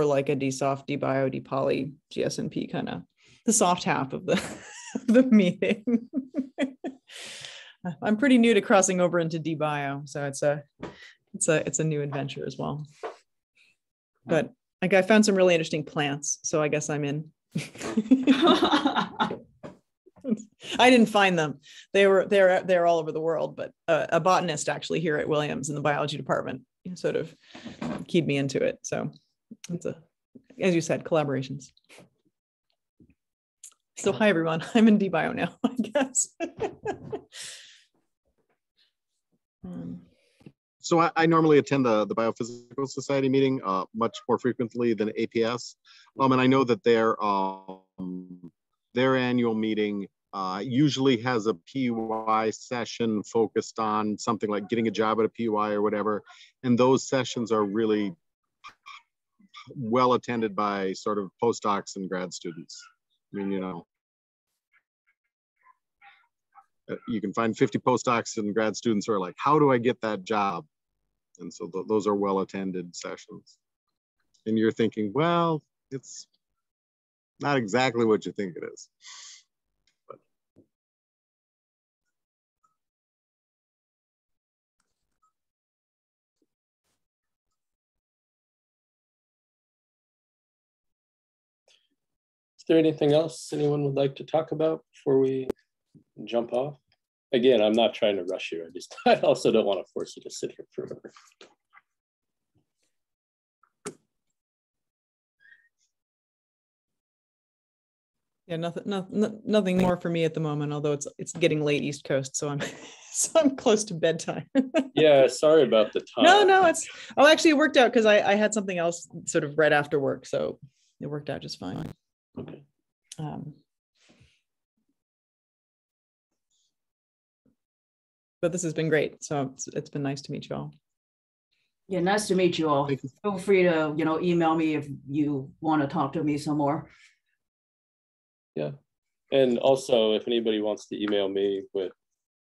like a DSoft, DBio, DPoly, GSNP kind of the soft half of the meeting. I'm pretty new to crossing over into DBio, so it's a new adventure as well. But like, I found some really interesting plants, so I guess I'm in. I didn't find them. They're all over the world, but a botanist actually here at Williams in the biology department sort of keyed me into it. So it's as you said, collaborations. So hi everyone, I'm in DBio now, I guess. So I normally attend the Biophysical Society meeting much more frequently than APS. And I know that their annual meeting usually has a PUI session focused on something like getting a job at a PUI or whatever. And those sessions are really well attended by sort of postdocs and grad students. I mean, you know, you can find 50 postdocs and grad students who are like, how do I get that job? And so those are well-attended sessions. And you're thinking, well, it's not exactly what you think it is. But. Is there anything else anyone would like to talk about before we jump off? Again, I'm not trying to rush you. I also don't want to force you to sit here forever. Yeah, nothing more for me at the moment, although it's getting late East Coast, so I'm close to bedtime. Yeah, sorry about the time. No, actually it worked out because I had something else sort of right after work, so it worked out just fine. Okay. But this has been great, so it's been nice to meet you all. Yeah, nice to meet you all. Feel free to email me if you want to talk to me some more. Yeah, and also if anybody wants to email me with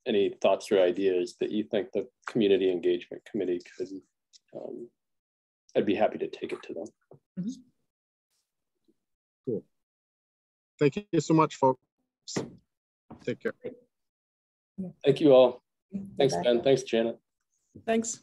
any thoughts or ideas that you think the community engagement committee could, I'd be happy to take it to them. Mm-hmm. Cool. Thank you so much, folks. Take care. Thank you all. Thanks, Ben. Thanks, Janet. Thanks.